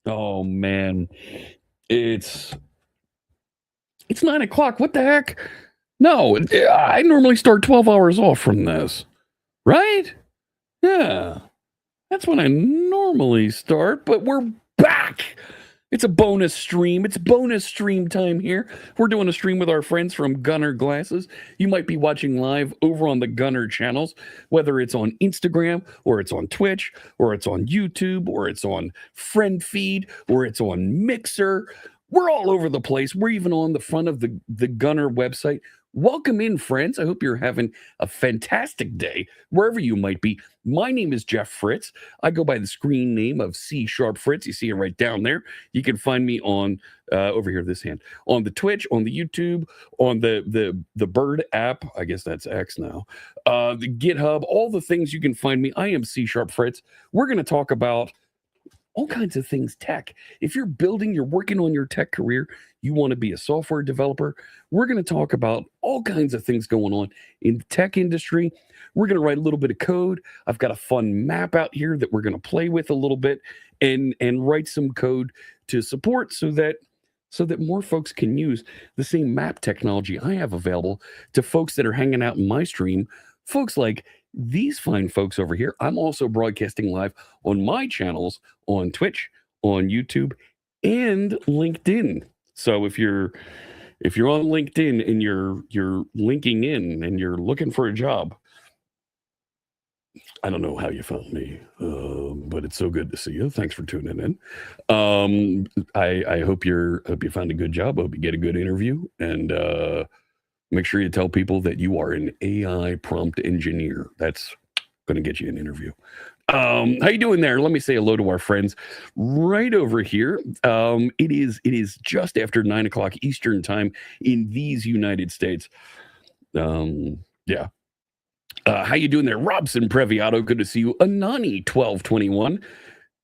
Oh man, it's 9 o'clock. What the heck? No, I normally start 12 hours off from this, right? Yeah, that's when I normally start, but we're back. It's a bonus stream. It's bonus stream time here. We're doing a stream with our friends from Gunnar Glasses. You might be watching live over on the Gunnar channels, whether it's on Instagram or it's on Twitch or it's on YouTube or it's on Friend Feed or it's on Mixer. We're all over the place. We're even on the front of the Gunnar website. Welcome in, friends. I hope you're having a fantastic day wherever you might be. My name is Jeff Fritz. I go by the screen name of csharpfritz. You see it right down there. You can find me on over here, this hand, on the Twitch, on the YouTube, on the Bird app. I guess that's X now. The GitHub, all the things you can find me. I am csharpfritz. We're going to talk about all kinds of things tech. If you're building, you're working on your tech career, you want to be a software developer, we're going to talk about all kinds of things going on in the tech industry. We're going to write a little bit of code. I've got a fun map out here that we're going to play with a little bit and write some code to support so that more folks can use the same map technology I have available to folks that are hanging out in my stream, folks like these fine folks over here. I'm also broadcasting live on my channels on Twitch, on YouTube, and LinkedIn. So if you're on LinkedIn and you're linking in and you're looking for a job, I don't know how you found me, but it's so good to see you. Thanks for tuning in. I hope you found a good job. I hope you get a good interview, and make sure you tell people that you are an AI prompt engineer. That's going to get you an interview. How you doing there? Let me say hello to our friends right over here. It is just after 9 o'clock Eastern time in these United States. Yeah. How you doing there? Robson Previato, good to see you. Anani 1221.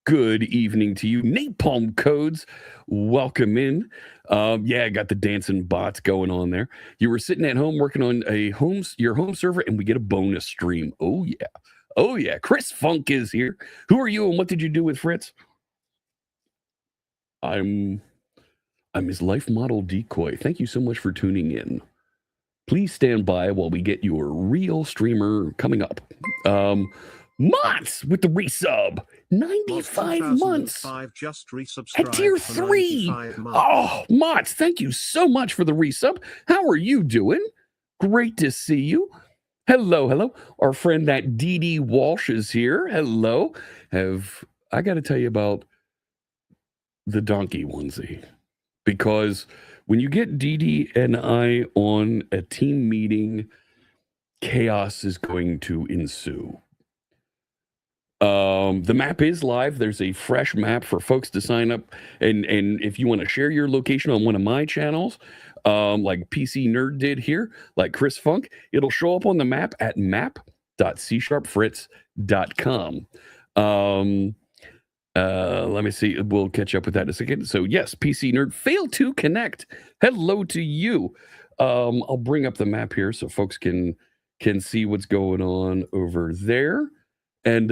Good evening to you. Napalm Codes, welcome in. Yeah, I got the dancing bots going on there. You were sitting at home working on your home server, and we get a bonus stream. Oh yeah, oh yeah. Chris Funk is here. Who are you, and what did you do with Fritz? I'm his life model decoy. Thank you so much for tuning in. Please stand by while we get your real streamer coming up. Mott's with the resub. 95 months. Just at tier 3. Oh, Mott's, thank you so much for the resub. How are you doing? Great to see you. Hello, hello. Our friend that DD Walsh is here. Hello. I got to tell you about the donkey onesie, because when you get DD and I on a team meeting, chaos is going to ensue. The map is live. There's a fresh map for folks to sign up. And if you want to share your location on one of my channels, like PC Nerd did here, like Chris Funk, it'll show up on the map at map.csharpfritz.com. Let me see. We'll catch up with that in a second. So yes, PC Nerd, failed to connect. Hello to you. I'll bring up the map here so folks can see what's going on over there. And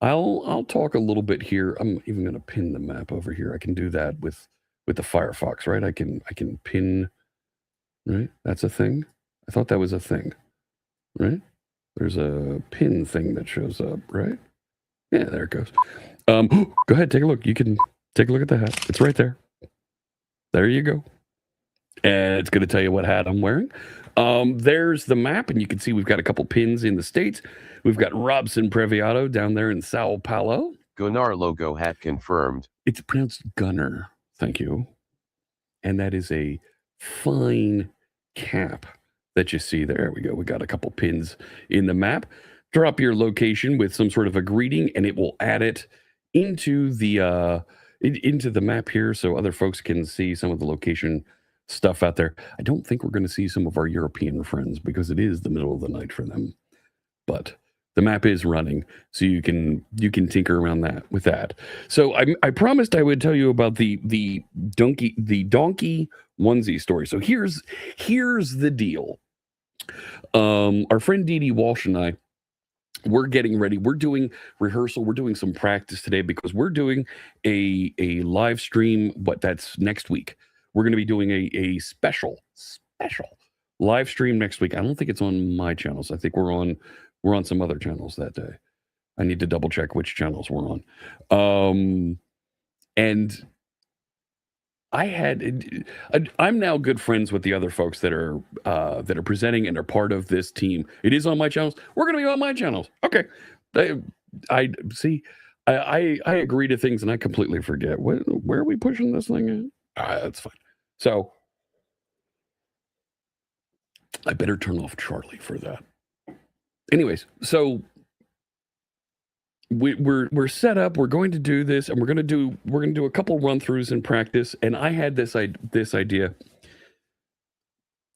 I'll talk a little bit here. I'm even going to pin the map over here. I can do that with the Firefox, right? I can pin, right? That's a thing. I thought that was a thing, right? There's a pin thing that shows up, right? Yeah, there it goes. Go ahead, take a look. You can take a look at the hat. It's right there. There you go. And it's going to tell you what hat I'm wearing. There's the map, and you can see we've got a couple pins in the States. We've got Robson Previato down there in Sao Paulo. Gunnar logo hat confirmed. It's pronounced Gunnar. Thank you. And that is a fine cap that you see there. We go. We got a couple pins in the map. Drop your location with some sort of a greeting, and it will add it into the map here so other folks can see some of the location stuff out there. I don't think we're going to see some of our European friends because it is the middle of the night for them. But the map is running, so you can tinker around with that. So I promised I would tell you about the donkey onesie story. So here's the deal. Our friend DD Walsh and I we're getting ready. We're doing rehearsal. We're doing some practice today because we're doing a live stream. That's next week. We're going to be doing a special live stream next week. I don't think it's on my channels. I think we're on some other channels that day. I need to double check which channels we're on. And I'm now good friends with the other folks that are presenting and are part of this team. It is on my channels. We're going to be on my channels. Okay. I see. I agree to things and I completely forget. Where are we pushing this thing at? That's fine. So I better turn off Charlie for that. Anyways, so we're set up. We're going to do this, and we're going to do a couple run throughs in practice. And I had this idea.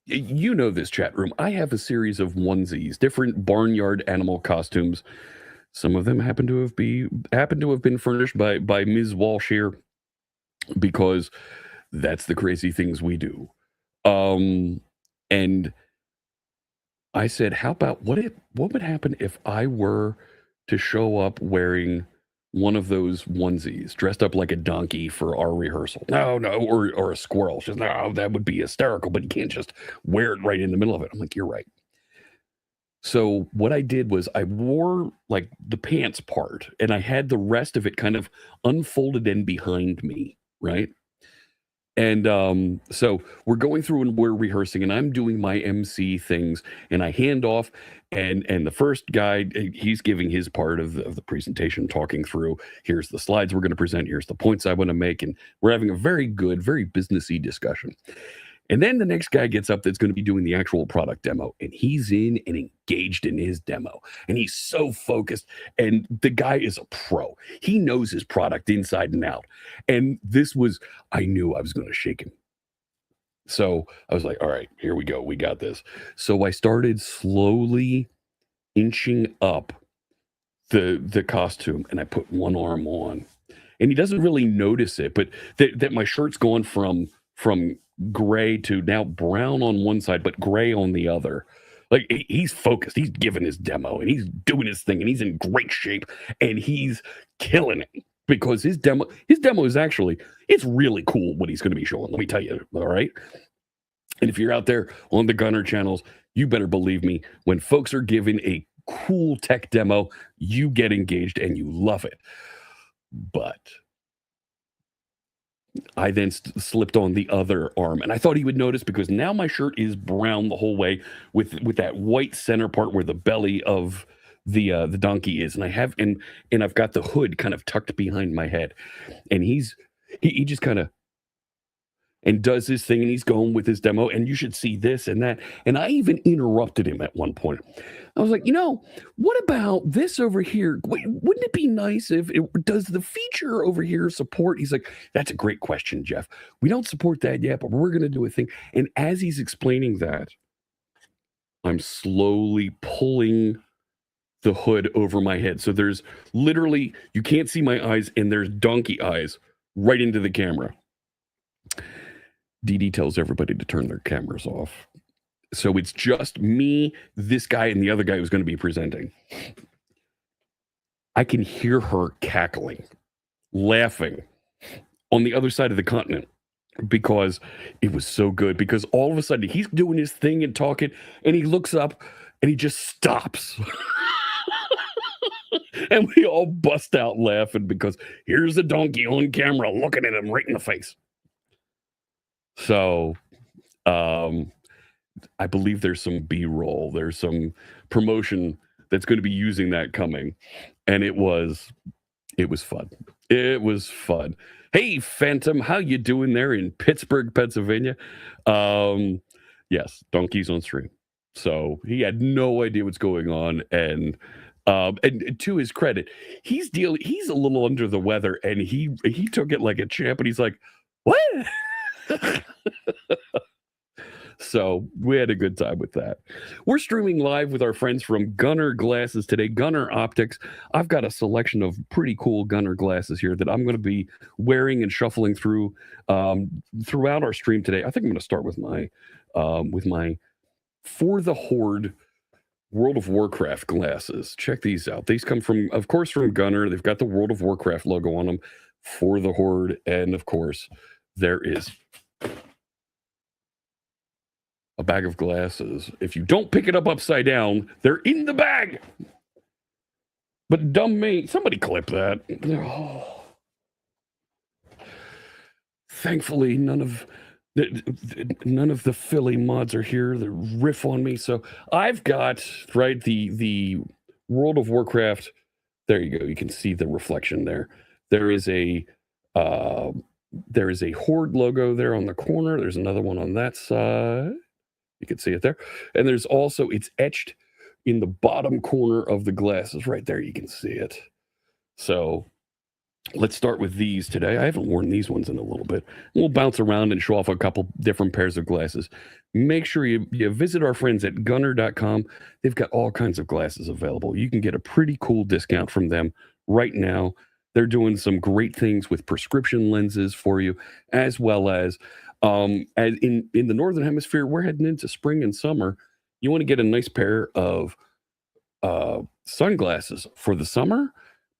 You know this, chat room. I have a series of onesies, different barnyard animal costumes. Some of them happen to have been furnished by Ms. Walsh here, because that's the crazy things we do. And I said, how about what would happen if I were to show up wearing one of those onesies, dressed up like a donkey for our rehearsal? No, or a squirrel. She says, no, that would be hysterical, but you can't just wear it right in the middle of it. I'm like, you're right. So what I did was I wore like the pants part, and I had the rest of it kind of unfolded and behind me, right? And so we're going through and we're rehearsing, and I'm doing my MC things, and I hand off, and the first guy, he's giving his part of the presentation, talking through, here's the slides we're going to present, here's the points I want to make, and we're having a very good, very businessy discussion. And then the next guy gets up that's going to be doing the actual product demo, and he's in and engaged in his demo, and he's so focused, and the guy is a pro. He knows his product inside and out. And I knew I was going to shake him. So I was like, all right, here we go. We got this. So I started slowly inching up the costume, and I put one arm on, and he doesn't really notice it, but that my shirt's gone from gray to now brown on one side, but gray on the other. Like, he's focused. He's giving his demo, and he's doing his thing, and he's in great shape, and he's killing it, because his demo is actually, it's really cool what he's going to be showing. Let me tell you. All right. And if you're out there on the Gunnar channels, you better believe me, when folks are giving a cool tech demo, you get engaged and you love it. But I then slipped on the other arm, and I thought he would notice, because now my shirt is brown the whole way with that white center part where the belly of the donkey is, and I've got the hood kind of tucked behind my head, and he just kind of and does his thing, and he's going with his demo, and you should see this and that. And I even interrupted him at one point. I was like, what about this over here? Wouldn't it be nice if does the feature over here support? He's like, that's a great question, Jeff. We don't support that yet, but we're going to do a thing. And as he's explaining that, I'm slowly pulling the hood over my head. So there's literally, you can't see my eyes, and there's donkey eyes right into the camera. DD tells everybody to turn their cameras off. So it's just me, this guy, and the other guy who's going to be presenting. I can hear her cackling, laughing on the other side of the continent, because it was so good. Because all of a sudden he's doing his thing and talking, and he looks up and he just stops. And we all bust out laughing, because here's a donkey on camera looking at him right in the face. So I believe there's some B-roll, there's some promotion that's going to be using that coming, and it was fun. It was fun. Hey, Phantom, how you doing there in Pittsburgh, Pennsylvania? Yes, Donkey's on stream. So he had no idea what's going on, and to his credit, he's a little under the weather, and he took it like a champ, and he's like, what? So we had a good time with that. We're streaming live with our friends from Gunnar Glasses today, Gunnar Optics. I've got a selection of pretty cool Gunnar glasses here that I'm going to be wearing and shuffling through throughout our stream today. I think I'm going to start with my For the Horde World of Warcraft glasses. Check these out. These come from, of course, from Gunnar. They've got the World of Warcraft logo on them for the Horde. And of course, there is a bag of glasses. If you don't pick it up upside down, they're in the bag. But dumb me, somebody clip that. Oh. Thankfully, none of the Philly mods are here that riff on me. So I've got the World of Warcraft. There you go. You can see the reflection there. There is a Horde logo there on the corner. There's another one on that side. You can see it there. And there's also, it's etched in the bottom corner of the glasses right there. You can see it. So let's start with these today. I haven't worn these ones in a little bit. We'll bounce around and show off a couple different pairs of glasses. Make sure you visit our friends at gunnar.com. They've got all kinds of glasses available. You can get a pretty cool discount from them right now. They're doing some great things with prescription lenses for you, as well as in the Northern Hemisphere, we're heading into spring and summer. You want to get a nice pair of sunglasses for the summer?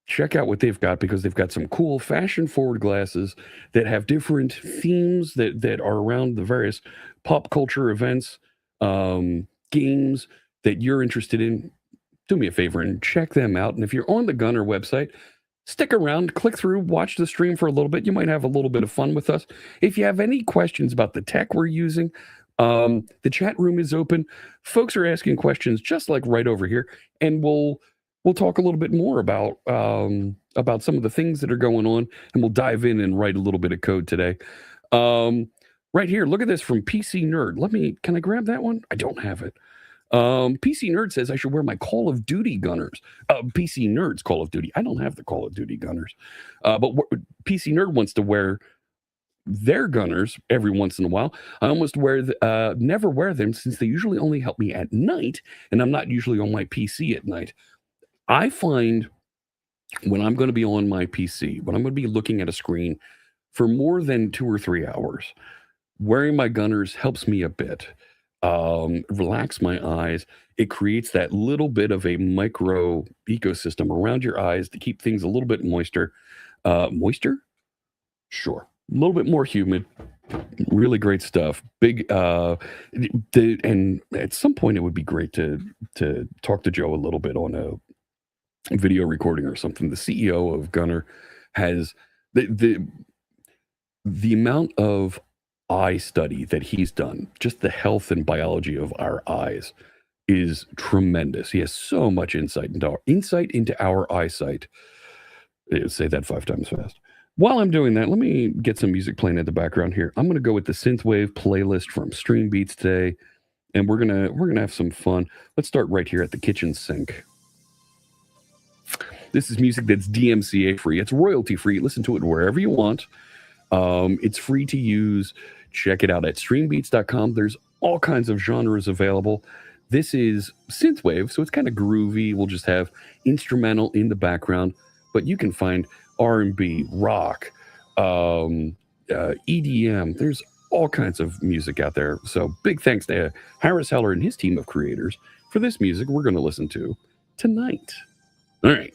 Check out what they've got, because they've got some cool fashion-forward glasses that have different themes that are around the various pop culture events, games that you're interested in. Do me a favor and check them out. And if you're on the Gunnar website, stick around, click through, watch the stream for a little bit. You might have a little bit of fun with us. If you have any questions about the tech we're using, the chat room is open. Folks are asking questions just like right over here, and we'll talk a little bit more about some of the things that are going on, and we'll dive in and write a little bit of code today. Right here, look at this from PC Nerd. Can I grab that one? I don't have it. PC Nerd says I should wear my Call of Duty Gunners. PC Nerd's Call of Duty. I don't have the Call of Duty Gunners. But PC Nerd wants to wear their Gunners every once in a while. I almost never wear them, since they usually only help me at night, and I'm not usually on my PC at night. I find when I'm going to be on my PC, when I'm going to be looking at a screen for more than 2 or 3 hours, wearing my Gunners helps me a bit. Relax my eyes. It creates that little bit of a micro ecosystem around your eyes to keep things a little bit moister. Moisture? Sure. A little bit more humid. Really great stuff. And at some point it would be great to talk to Joe a little bit on a video recording or something. The CEO of Gunnar has the amount of eye study that he's done, just the health and biology of our eyes, is tremendous. He has so much insight into our eyesight. Say that 5 times fast. While I'm doing that, let me get some music playing in the background here. I'm going to go with the synthwave playlist from Stream Beats today, and we're gonna have some fun. Let's start right here at the kitchen sink. This is music that's DMCA free. It's royalty free. Listen to it wherever you want. It's free to use. Check it out at streambeats.com. There's all kinds of genres available. This is synthwave, so it's kind of groovy. We'll just have instrumental in the background, but you can find R&B, rock, EDM. There's all kinds of music out there. So big thanks to Harris Heller and his team of creators for this music we're going to listen to tonight. All right.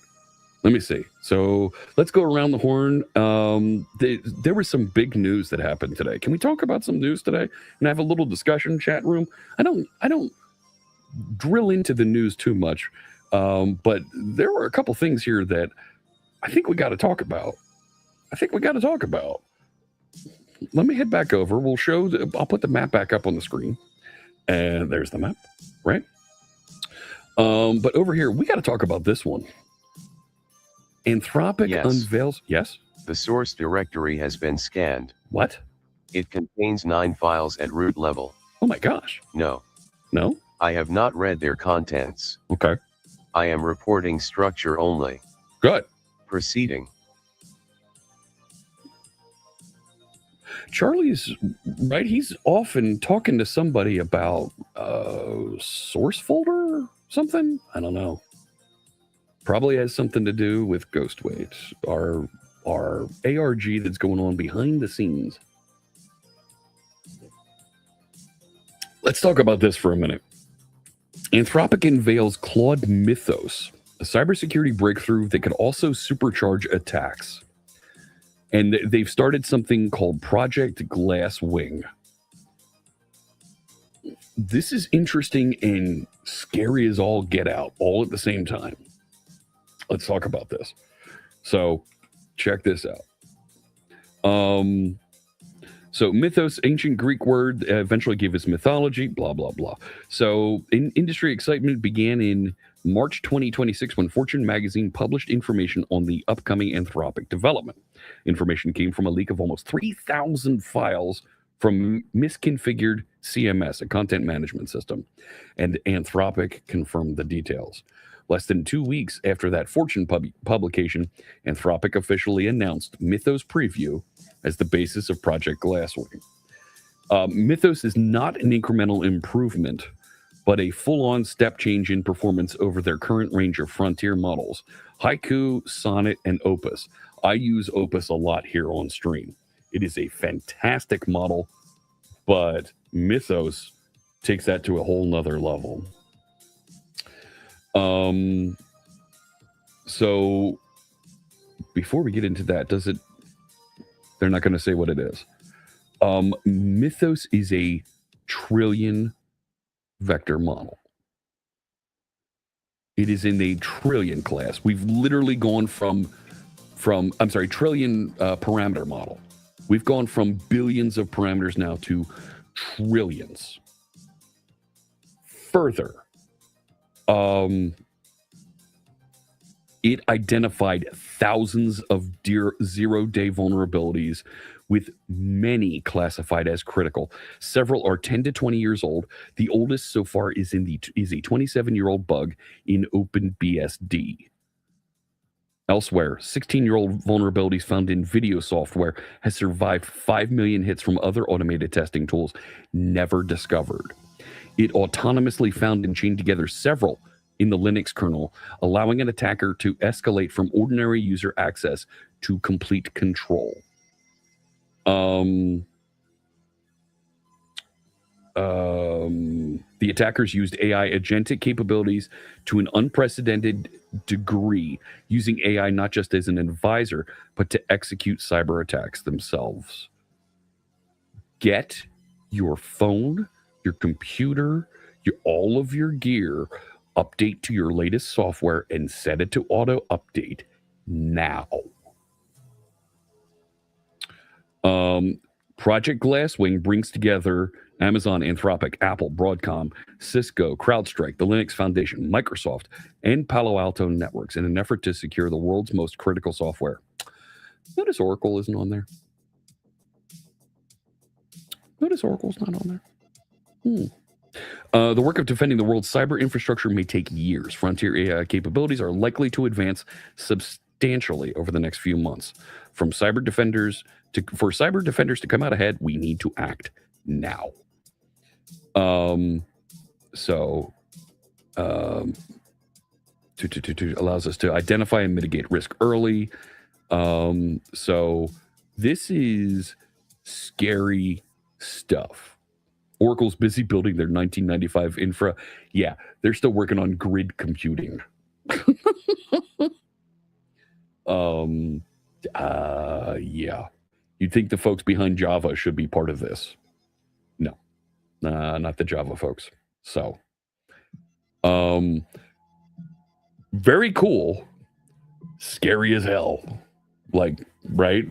Let me see. So let's go around the horn. There was some big news that happened today. Can we talk about some news today and have a little discussion chat room? I don't drill into the news too much, but there were a couple things here that I think we got to talk about. Let me head back over. I'll put the map back up on the screen, and there's the map, right? But over here, we got to talk about this one. Anthropic unveils... Yes? The source directory has been scanned. What? It contains 9 files at root level. Oh my gosh. No? I have not read their contents. Okay. I am reporting structure only. Good. Proceeding. Charlie's right. He's often talking to somebody about source folder or something. I don't know. Probably has something to do with Ghostwait, our ARG that's going on behind the scenes. Let's talk about this for a minute. Anthropic unveils Claude Mythos, a cybersecurity breakthrough that could also supercharge attacks. And they've started something called Project Glasswing. This is interesting and scary as all get out, all at the same time. Let's talk about this. So, check this out. So mythos, ancient Greek word, eventually gave us mythology, blah, blah, blah. So industry excitement began in March 2026 when Fortune magazine published information on the upcoming Anthropic development. Information came from a leak of almost 3,000 files from misconfigured CMS, a content management system, and Anthropic confirmed the details. Less than 2 weeks after that Fortune publication, Anthropic officially announced Mythos Preview as the basis of Project Glasswing. Mythos is not an incremental improvement, but a full-on step change in performance over their current range of frontier models, Haiku, Sonnet, and Opus. I use Opus a lot here on stream. It is a fantastic model, but Mythos takes that to a whole nother level. So before we get into that, they're not going to say what it is. Mythos is a trillion vector model. It is in the trillion class. We've literally gone from trillion parameter model. We've gone from billions of parameters now to trillions. Further, it identified thousands of zero-day vulnerabilities, with many classified as critical. Several are 10 to 20 years old. The oldest so far is a 27-year-old bug in OpenBSD. Elsewhere, 16-year-old vulnerabilities found in video software has survived 5 million hits from other automated testing tools never discovered. It autonomously found and chained together several in the Linux kernel, allowing an attacker to escalate from ordinary user access to complete control. The attackers used AI agentic capabilities to an unprecedented degree, using AI not just as an advisor, but to execute cyber attacks themselves. Get your phone, your computer, all of your gear, update to your latest software, and set it to auto update now. Project Glasswing brings together Amazon, Anthropic, Apple, Broadcom, Cisco, CrowdStrike, the Linux Foundation, Microsoft, and Palo Alto Networks in an effort to secure the world's most critical software. Notice Oracle isn't on there. Notice Oracle's not on there. The work of defending the world's cyber infrastructure may take years. Frontier AI capabilities are likely to advance substantially over the next few months. For cyber defenders to come out ahead, we need to act now. Allows us to identify and mitigate risk early. So this is scary stuff. Oracle's busy building their 1995 infra. Yeah, they're still working on grid computing. Yeah. You'd think the folks behind Java should be part of this. No, not the Java folks. So, very cool. Scary as hell. Like, right?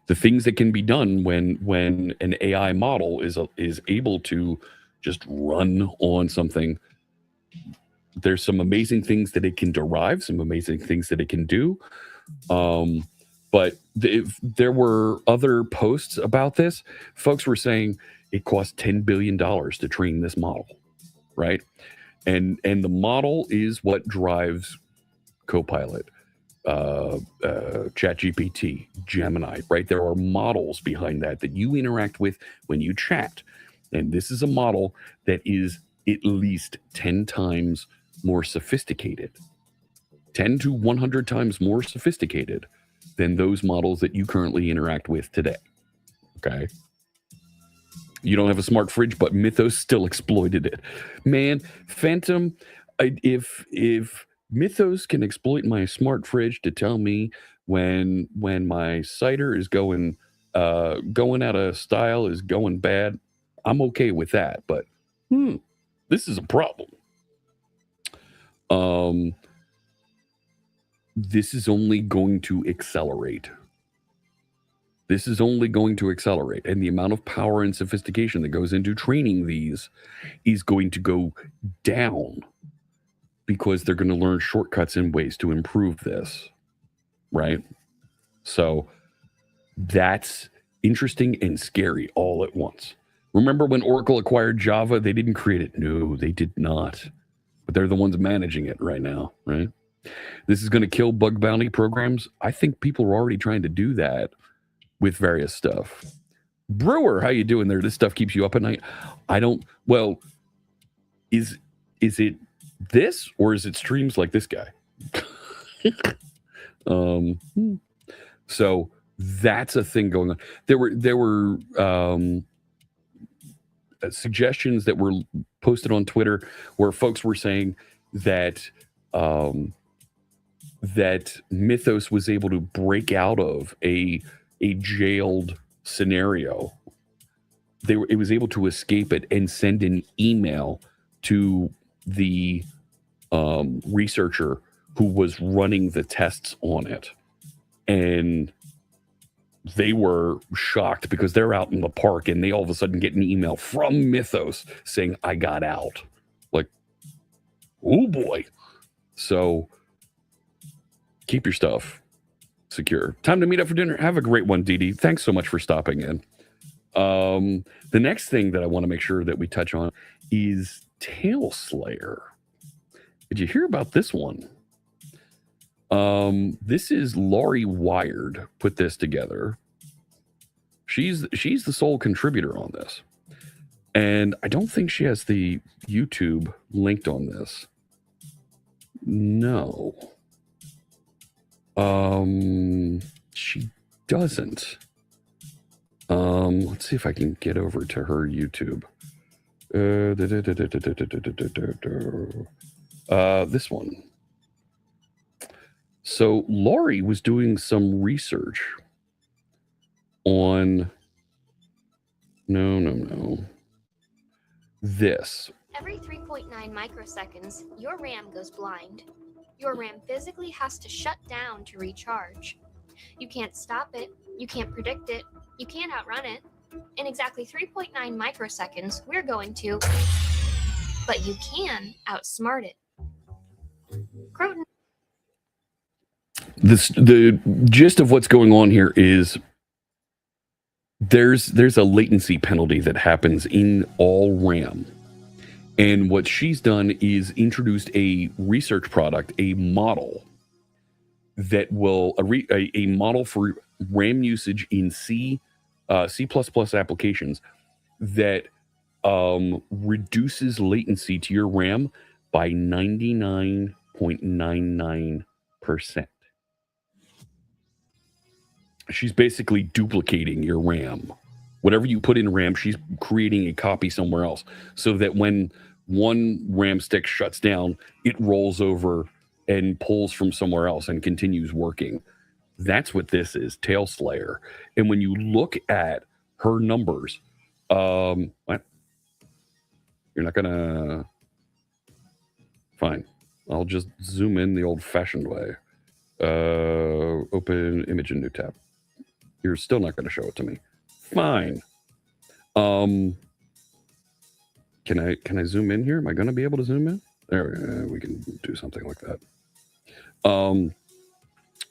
The things that can be done when an AI model is able to just run on something. There's some amazing things that it can derive, some amazing things that it can do. But there were other posts about this. Folks were saying it cost $10 billion to train this model, right? And the model is what drives Copilot, ChatGPT, Gemini, right? There are models behind that you interact with when you chat. And this is a model that is at least 10 times more sophisticated, 10 to 100 times more sophisticated than those models that you currently interact with today. Okay. You don't have a smart fridge, but Mythos still exploited it. Man, Phantom, if Mythos can exploit my smart fridge to tell me when my cider is going out of style, is going bad, I'm okay with that. But this is a problem. This is only going to accelerate. This is only going to accelerate, and the amount of power and sophistication that goes into training these is going to go down because they're going to learn shortcuts and ways to improve this, right? So that's interesting and scary all at once. Remember when Oracle acquired Java? They didn't create it. No, they did not. But they're the ones managing it right now, right? This is going to kill bug bounty programs. I think people are already trying to do that with various stuff. Brewer, how you doing there? This stuff keeps you up at night? I don't, well, is it this or is it streams like this guy? So that's a thing going on. There were suggestions that were posted on Twitter where folks were saying that that Mythos was able to break out of a jailed scenario. It was able to escape it and send an email to the researcher who was running the tests on it. And they were shocked because they're out in the park and they all of a sudden get an email from Mythos saying, I got out. Like, oh boy. So keep your stuff secure. Time to meet up for dinner. Have a great one, Dee Dee. Thanks so much for stopping in. The next thing that I want to make sure that we touch on is Tail Slayer. Did you hear about this one? This is Laurie Wired put this together. She's the sole contributor on this. And I don't think she has the YouTube linked on this. No. She doesn't. Let's see if I can get over to her YouTube. This one. So Laurie was doing some research on this. Every 3.9 microseconds, your RAM goes blind. Your RAM physically has to shut down to recharge. You can't stop it, you can't predict it, you can't outrun it. In exactly 3.9 microseconds, we're going to, but you can outsmart it. Croton. The gist of what's going on here is there's a latency penalty that happens in all RAM. And what she's done is introduced a research product, a model that will a model for RAM usage in C, C++ applications that reduces latency to your RAM by 99.99%. She's basically duplicating your RAM. Whatever you put in RAM, she's creating a copy somewhere else so that when one RAM stick shuts down, it rolls over and pulls from somewhere else and continues working. That's what this is, Tail Slayer. And when you look at her numbers, what? You're not gonna... Fine. I'll just zoom in the old-fashioned way. Open image in new tab. You're still not going to show it to me. Fine. Can I zoom in here? Am I going to be able to zoom in? There we can do something like that.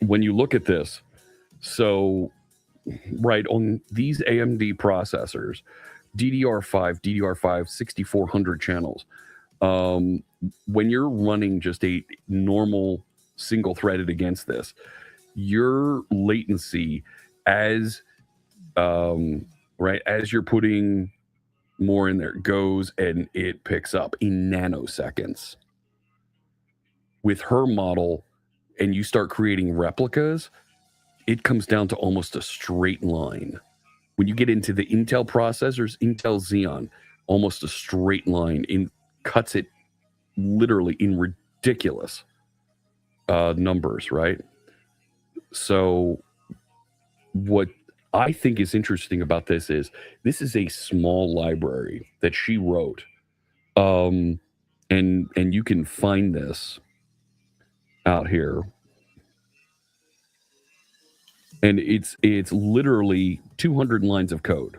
When you look at this, so right on these AMD processors, DDR5, 6400 channels. When you're running just a normal single threaded against this, your latency as you're putting more in there goes and it picks up in nanoseconds. With her model, and you start creating replicas, it comes down to almost a straight line when you get into the Intel processors, Intel Xeon, almost a straight line cuts it literally in ridiculous numbers, right? So what I think is interesting about this is a small library that she wrote. And you can find this out here. And it's literally 200 lines of code.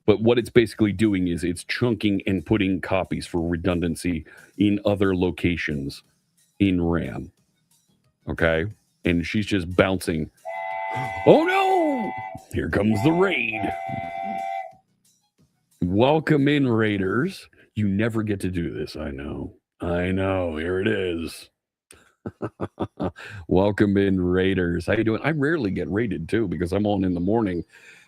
But what it's basically doing is it's chunking and putting copies for redundancy in other locations in RAM. Okay? And she's just bouncing. Oh no! Here comes the raid. Welcome in, raiders. You never get to do this, I know. Here it is. Welcome in, raiders. How you doing? I rarely get raided too because I'm on in the morning.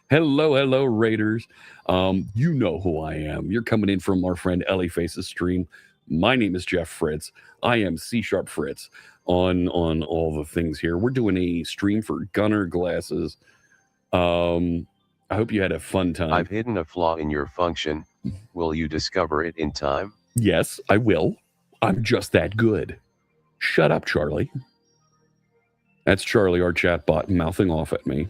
Hello, raiders. You know who I am. You're coming in from our friend Ellie Face's stream. My name is Jeff Fritz. I am csharpfritz on all the things here. We're doing a stream for Gunnar glasses. I hope you had a fun time. I've hidden a flaw in your function. Will you discover it in time? Yes, I will. I'm just that good. Shut up, Charlie. That's Charlie, our chatbot, mouthing off at me.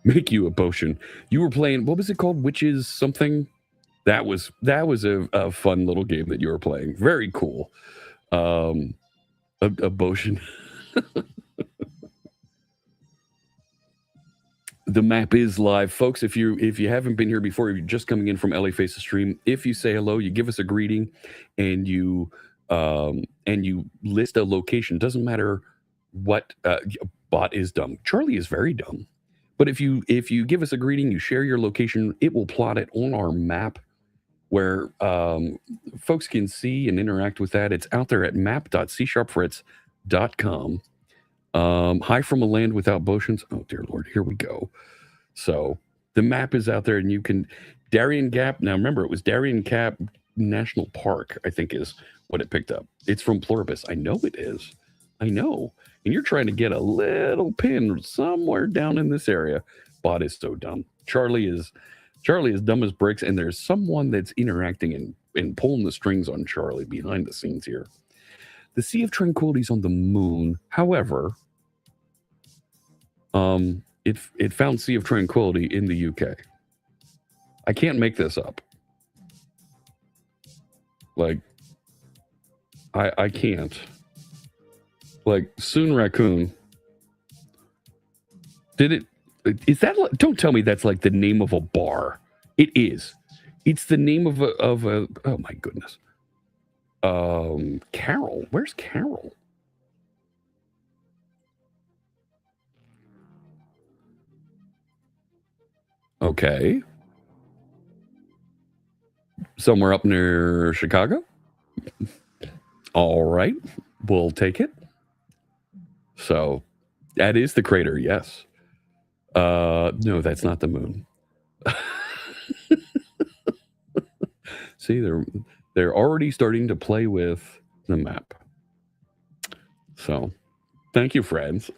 Make you a potion. You were playing, what was it called? Witches something? That was a fun little game that you were playing. Very cool. A potion. The map is live, folks. If you haven't been here before, if you're just coming in from LA Face's stream, if you say hello, you give us a greeting, and you list a location. Doesn't matter what. Bot is dumb. Charlie is very dumb. But if you give us a greeting, you share your location, it will plot it on our map where folks can see and interact with that. It's out there at map.csharpfritz.com. Hi from a land without potions. Oh, dear Lord, here we go. So the map is out there, and you can... Darien Gap, now remember, it was Darien Gap National Park, I think is what it picked up. It's from Pluribus. I know it is. I know. And you're trying to get a little pin somewhere down in this area. Bot is so dumb. Charlie is dumb as bricks, and there's someone that's interacting and pulling the strings on Charlie behind the scenes here. The Sea of Tranquility is on the moon. However, it found Sea of Tranquility in the UK. I can't make this up. Like, I can't. Like, Soon Raccoon. Is that, don't tell me that's like the name of a bar. It is. It's the name of a, oh my goodness. Carol. Where's Carol? Okay. Somewhere up near Chicago? All right. We'll take it. So that is the crater, yes. No, that's not the moon. See, they're already starting to play with the map. So thank you, friends.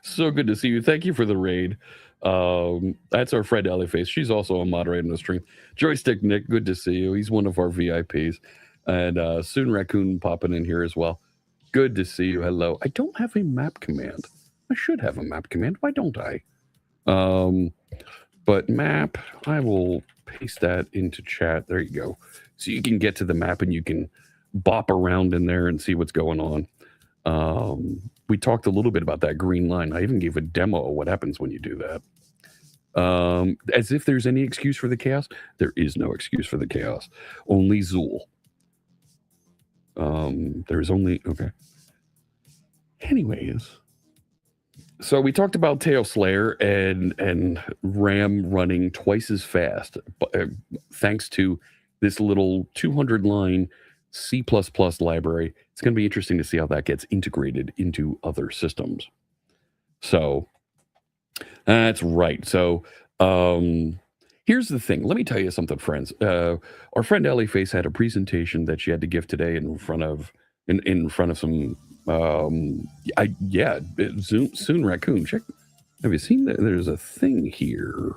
So good to see you. Thank you for the raid. That's our friend Ellie. She's also a moderator in the stream. Joystick Nick, good to see you. He's one of our VIPs. And Soon Raccoon popping in here as well. Good to see you. Hello. I don't have a map command. I should have a map command. Why don't I? But map, I will paste that into chat. There you go. So you can get to the map and you can bop around in there and see what's going on. We talked a little bit about that green line. I even gave a demo of what happens when you do that. As if there's any excuse for the chaos. There is no excuse for the chaos. Only Zool. There's only... Okay. Anyways... So we talked about Tail Slayer and RAM running twice as fast, thanks to this little 200-line C++ library. It's going to be interesting to see how that gets integrated into other systems. So that's right. So here's the thing. Let me tell you something, friends. Our friend Ellie Face had a presentation that she had to give today in front of some. Soon Raccoon. Check. Have you seen that? There's a thing here.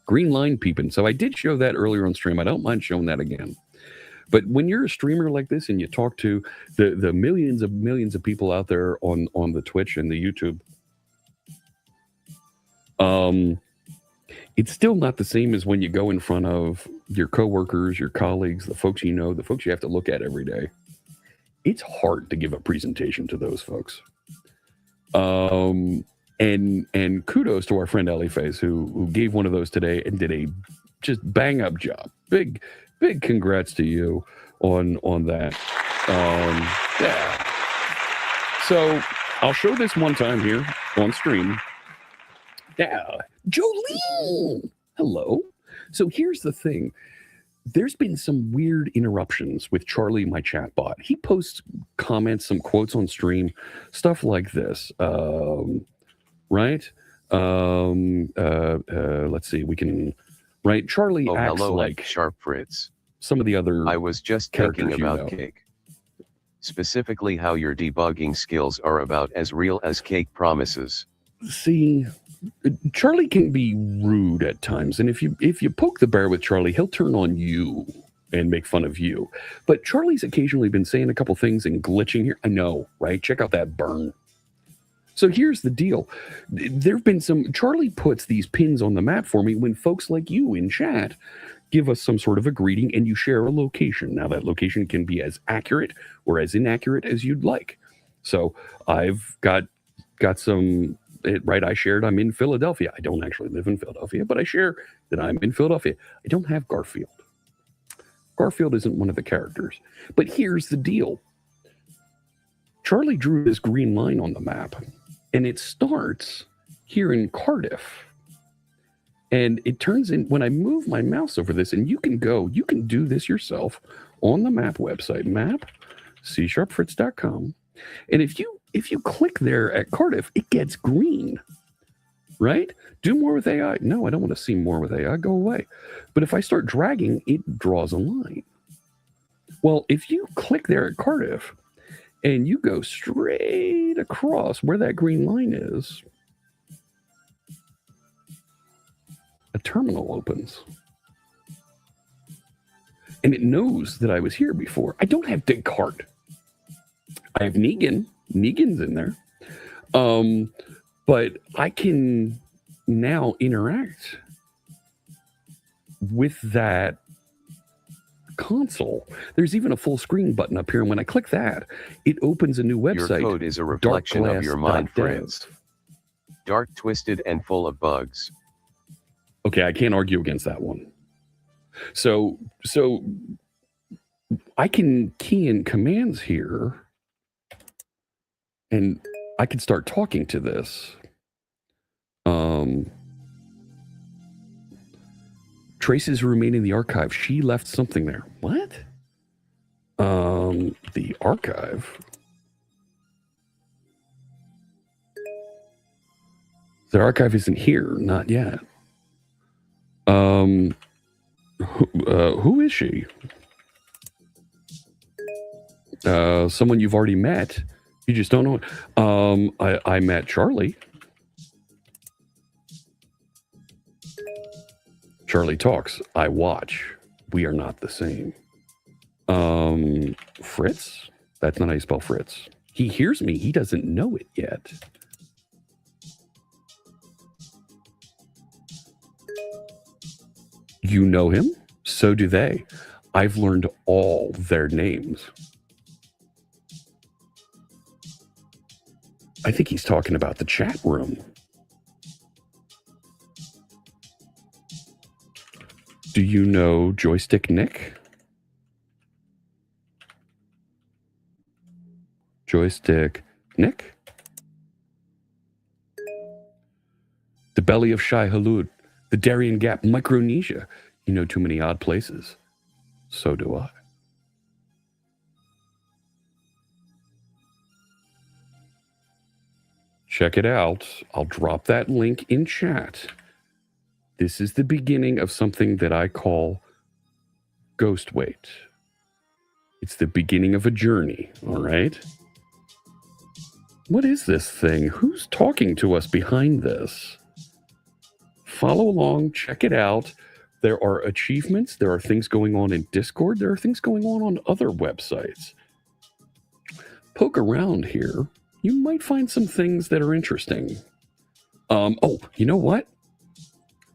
Green line peeping. So I did show that earlier on stream. I don't mind showing that again. But when you're a streamer like this and you talk to the millions of people out there on the Twitch and the YouTube, it's still not the same as when you go in front of your coworkers, your colleagues, the folks you know, the folks you have to look at every day. It's hard to give a presentation to those folks. And kudos to our friend Ellie Face who gave one of those today and did a just bang up job. Big congrats to you on that. Yeah. So I'll show this one time here on stream. Yeah. Jolene. Hello. So here's the thing. There's been some weird interruptions with Charlie, my chatbot. He posts comments, some quotes on stream, stuff like this. Right? Let's see. We can. Right? Charlie acts hello, like csharpfritz. Some of the other. I was just thinking about cake. Specifically, how your debugging skills are about as real as cake promises. See, Charlie can be rude at times, and if you poke the bear with Charlie, he'll turn on you and make fun of you. But Charlie's occasionally been saying a couple things and glitching here. I know, right? Check out that burn. So here's the deal. There've been Charlie puts these pins on the map for me when folks like you in chat give us some sort of a greeting and you share a location. Now that location can be as accurate or as inaccurate as you'd like. So I've got some. Right, I shared I'm in Philadelphia. I don't actually live in Philadelphia, but I share that I'm in Philadelphia. I don't have Garfield. Garfield isn't one of the characters. But here's the deal. Charlie drew this green line on the map, and it starts here in Cardiff. And it turns in, when I move my mouse over this, and you can do this yourself on the map website, csharpfritz.com. And if you click there at Cardiff, it gets green, right? Do more with AI. No, I don't want to see more with AI. Go away. But if I start dragging, it draws a line. Well, if you click there at Cardiff and you go straight across where that green line is, a terminal opens. And it knows that I was here before. I don't have Descartes. I have Negan. Negan's in there. But I can now interact with that console. There's even a full screen button up here. And when I click that, it opens a new website. Your code is a reflection of your mind, friends. Dark, twisted, and full of bugs. Okay, I can't argue against that one. So I can key in commands here. And I could start talking to this. Traces remain in the archive. She left something there. What? The archive? The archive isn't here. Not yet. Who is she? Someone you've already met. You just don't know. I met Charlie. Charlie talks. I watch. We are not the same. Fritz? That's not how you spell Fritz. He hears me. He doesn't know it yet. You know him? So do they. I've learned all their names. I think he's talking about the chat room. Do you know Joystick Nick? Joystick Nick? The Belly of Shai Hulud. The Darien Gap, Micronesia. You know too many odd places. So do I. Check it out. I'll drop that link in chat. This is the beginning of something that I call Ghost Wait. It's the beginning of a journey, all right? What is this thing? Who's talking to us behind this? Follow along, check it out. There are achievements. There are things going on in Discord. There are things going on other websites. Poke around here. You might find some things that are interesting. Oh, you know what?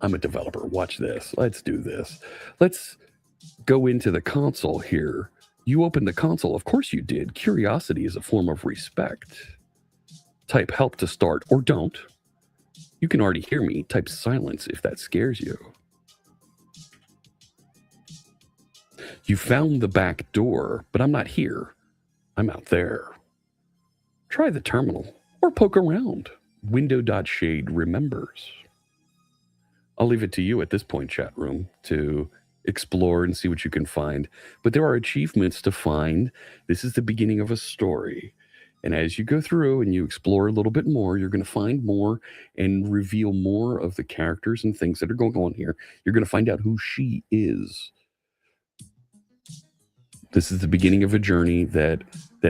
I'm a developer. Watch this. Let's do this. Let's go into the console here. You opened the console. Of course you did. Curiosity is a form of respect. Type help to start, or don't. You can already hear me. Type silence if that scares you. You found the back door, but I'm not here. I'm out there. Try the terminal or poke around. Window.shade remembers. I'll leave it to you at this point, chat room, to explore and see what you can find. But there are achievements to find. This is the beginning of a story. And as you go through and you explore a little bit more, you're going to find more and reveal more of the characters and things that are going on here. You're going to find out who she is. This is the beginning of a journey that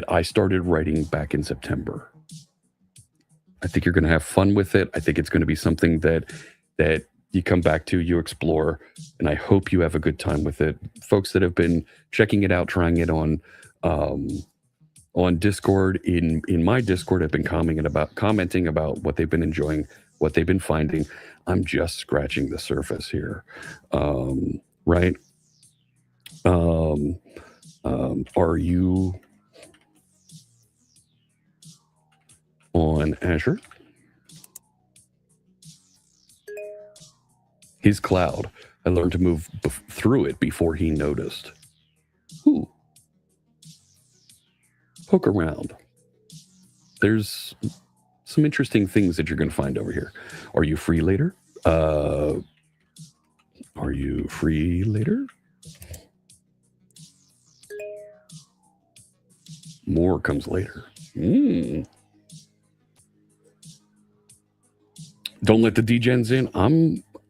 I started writing back in September. I think you're going to have fun with it. I think it's going to be something that you come back to, you explore, and I hope you have a good time with it. Folks that have been checking it out, trying it on Discord, in my Discord, have been commenting about what they've been enjoying, what they've been finding. I'm just scratching the surface here, right? Are you on Azure? His cloud. I learned to move through it before he noticed. Ooh. Poke around. There's some interesting things that you're going to find over here. Are you free later? Are you free later? More comes later. Don't let the degens in.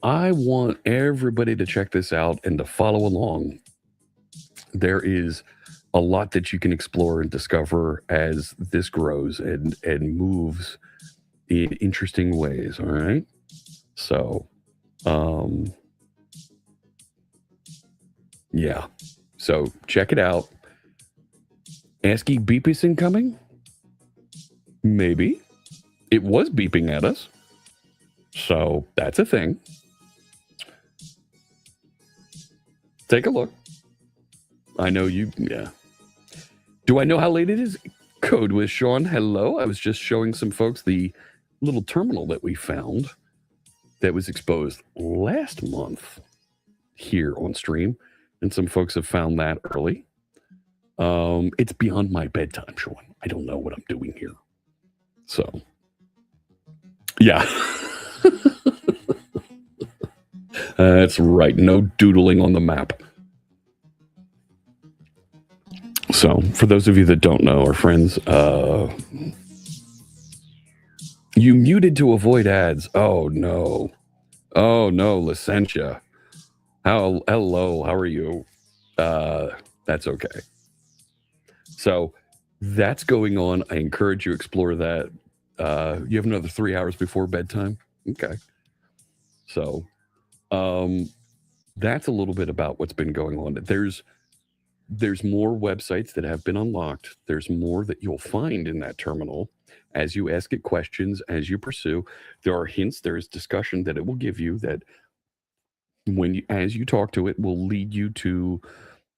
I want everybody to check this out and to follow along. There is a lot that you can explore and discover as this grows and moves in interesting ways. All right. So, yeah. So check it out. ASCII beep is incoming? Maybe. It was beeping at us. So that's a thing. Take a look. I know you, yeah. Do I know how late it is? Code with Sean. Hello. I was just showing some folks the little terminal that we found that was exposed last month here on stream. And some folks have found that early. It's beyond my bedtime, Sean. I don't know what I'm doing here. So, yeah. That's right. No doodling on the map. So, for those of you that don't know, our friends, you muted to avoid ads. Oh, no. Oh, no, Licentia. Hello, how are you? That's okay. So, that's going on. I encourage you to explore that. You have another 3 hours before bedtime? Okay. So, that's a little bit about what's been going on. There's more websites that have been unlocked. There's more that you'll find in that terminal as you ask it questions, as you pursue. There are hints, there's discussion that it will give you that as you talk to it, will lead you to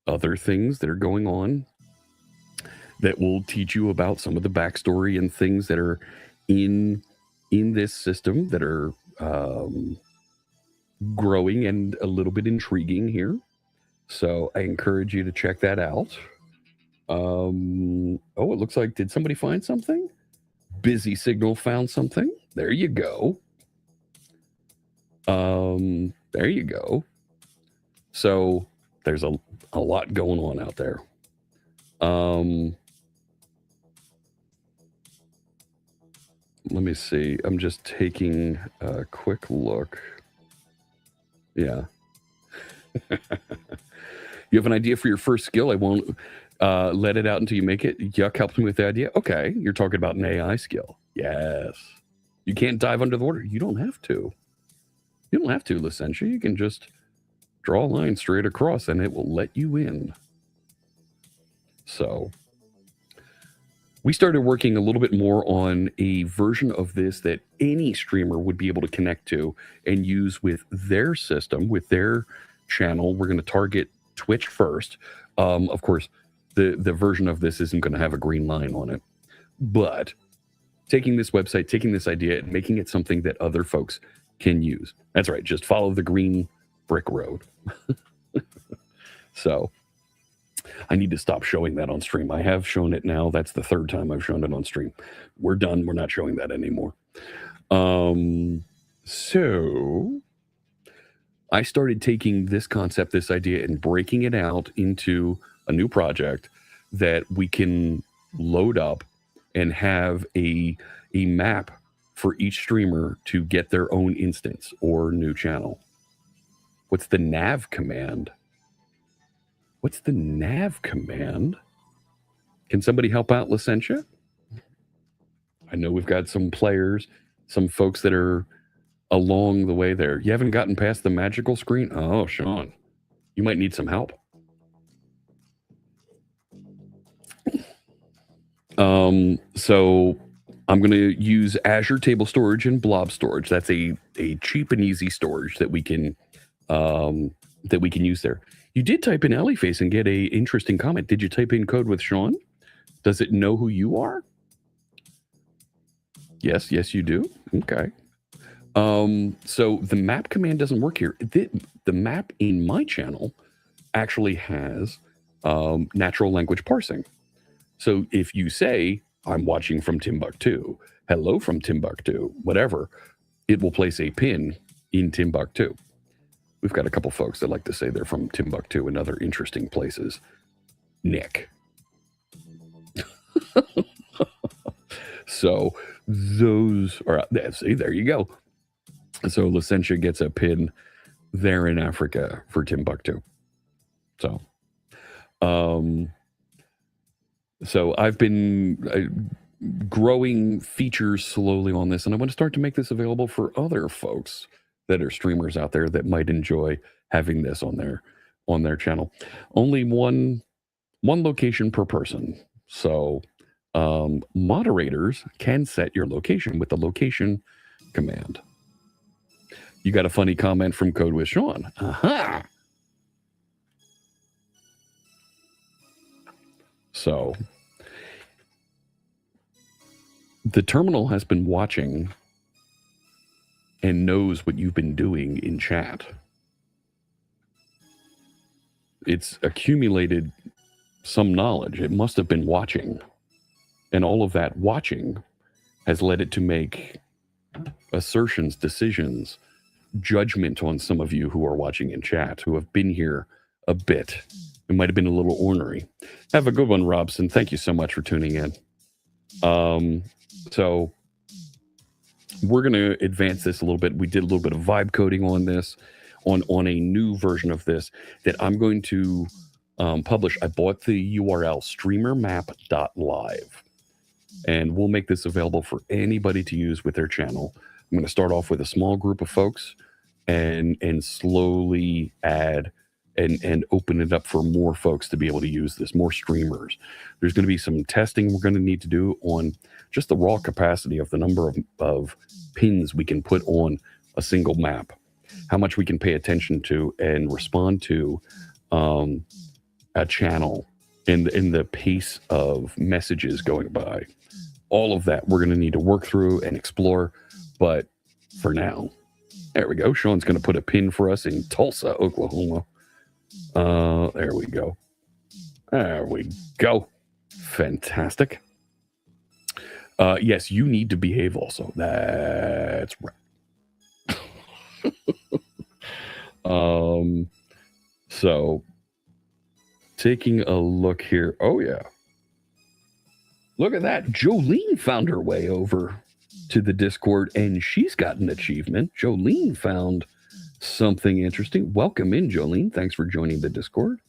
other things that are going on that will teach you about some of the backstory and things that are in this system that are growing and a little bit intriguing here. So I encourage you to check that out. Oh, it looks like, did somebody find something? Busy Signal found something. There you go. There you go. So there's a lot going on out there. Let me see. I'm just taking a quick look. Yeah. You have an idea for your first skill? I won't. Let it out until you make it. Yuck helped me with the idea. Okay, you're talking about an AI skill. Yes. You can't dive under the water. You don't have to. You don't have to, Licentia. You can just draw a line straight across and it will let you in. So we started working a little bit more on a version of this that any streamer would be able to connect to and use with their system, with their channel. We're going to target Twitch first. Of course, the version of this isn't going to have a green line on it. But taking this website, taking this idea, and making it something that other folks can use. That's right. Just follow the green brick road. So I need to stop showing that on stream. I have shown it now. That's the third time I've shown it on stream. We're done. We're not showing that anymore. So I started taking this concept, this idea, and breaking it out into a new project that we can load up and have a map for each streamer to get their own instance or new channel. What's the nav command? What's the nav command? Can somebody help out, Licentia? I know we've got some players, some folks that are along the way there. You haven't gotten past the magical screen? Oh, Sean, you might need some help. So I'm going to use Azure Table Storage and Blob Storage. That's a cheap and easy storage that we can use there. You did type in Ellieface and get a interesting comment. Did you type in code with Sean? Does it know who you are? Yes, you do. Okay. So the map command doesn't work here. The map in my channel actually has natural language parsing. So if you say, I'm watching from Timbuktu, hello from Timbuktu, whatever, it will place a pin in Timbuktu. We've got a couple folks that like to say they're from Timbuktu and other interesting places. Nick. So those are, see, there you go. So Licentia gets a pin there in Africa for Timbuktu. So, so I've been growing features slowly on this, and I want to start to make this available for other folks that are streamers out there that might enjoy having this on their channel. Only one location per person. So moderators can set your location with the location command. You got a funny comment from Code with Sean. Aha! So the terminal has been watching and knows what you've been doing in chat. It's accumulated some knowledge. It must have been watching. And all of that watching has led it to make assertions, decisions, judgment on some of you who are watching in chat, who have been here a bit. It might have been a little ornery. Have a good one, Robson. Thank you so much for tuning in. So we're going to advance this a little bit. We did a little bit of vibe coding on this, on a new version of this that I'm going to publish. I bought the URL streamermap.live, and we'll make this available for anybody to use with their channel. I'm going to start off with a small group of folks and slowly add and open it up for more folks to be able to use this, more streamers. There's going to be some testing we're going to need to do on just the raw capacity of the number of pins we can put on a single map, how much we can pay attention to and respond to a channel in the pace of messages going by. All of that we're going to need to work through and explore. But for now, there we go. Sean's going to put a pin for us in Tulsa, Oklahoma. There we go. There we go. Fantastic. Yes, you need to behave also. That's right. So taking a look here. Oh, yeah. Look at that. Jolene found her way over to the Discord, and she's got an achievement. Jolene found something interesting. Welcome in, Jolene. Thanks for joining the Discord.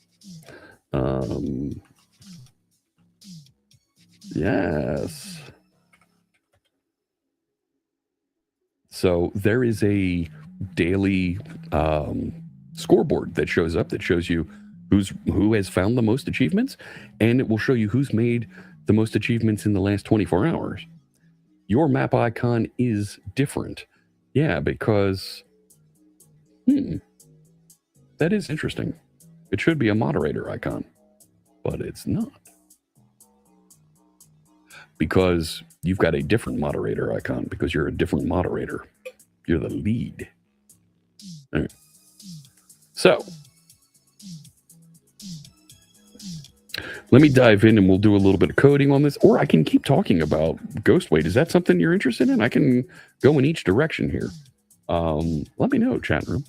Yes. So there is a daily scoreboard that shows up that shows you who has found the most achievements, and it will show you who's made the most achievements in the last 24 hours. Your map icon is different. Yeah, because that is interesting. It should be a moderator icon, but it's not. Because you've got a different moderator icon, because you're a different moderator. You're the lead. All right. So, let me dive in and we'll do a little bit of coding on this, or I can keep talking about Ghostwait. Is that something you're interested in? I can go in each direction here. Let me know, chat room.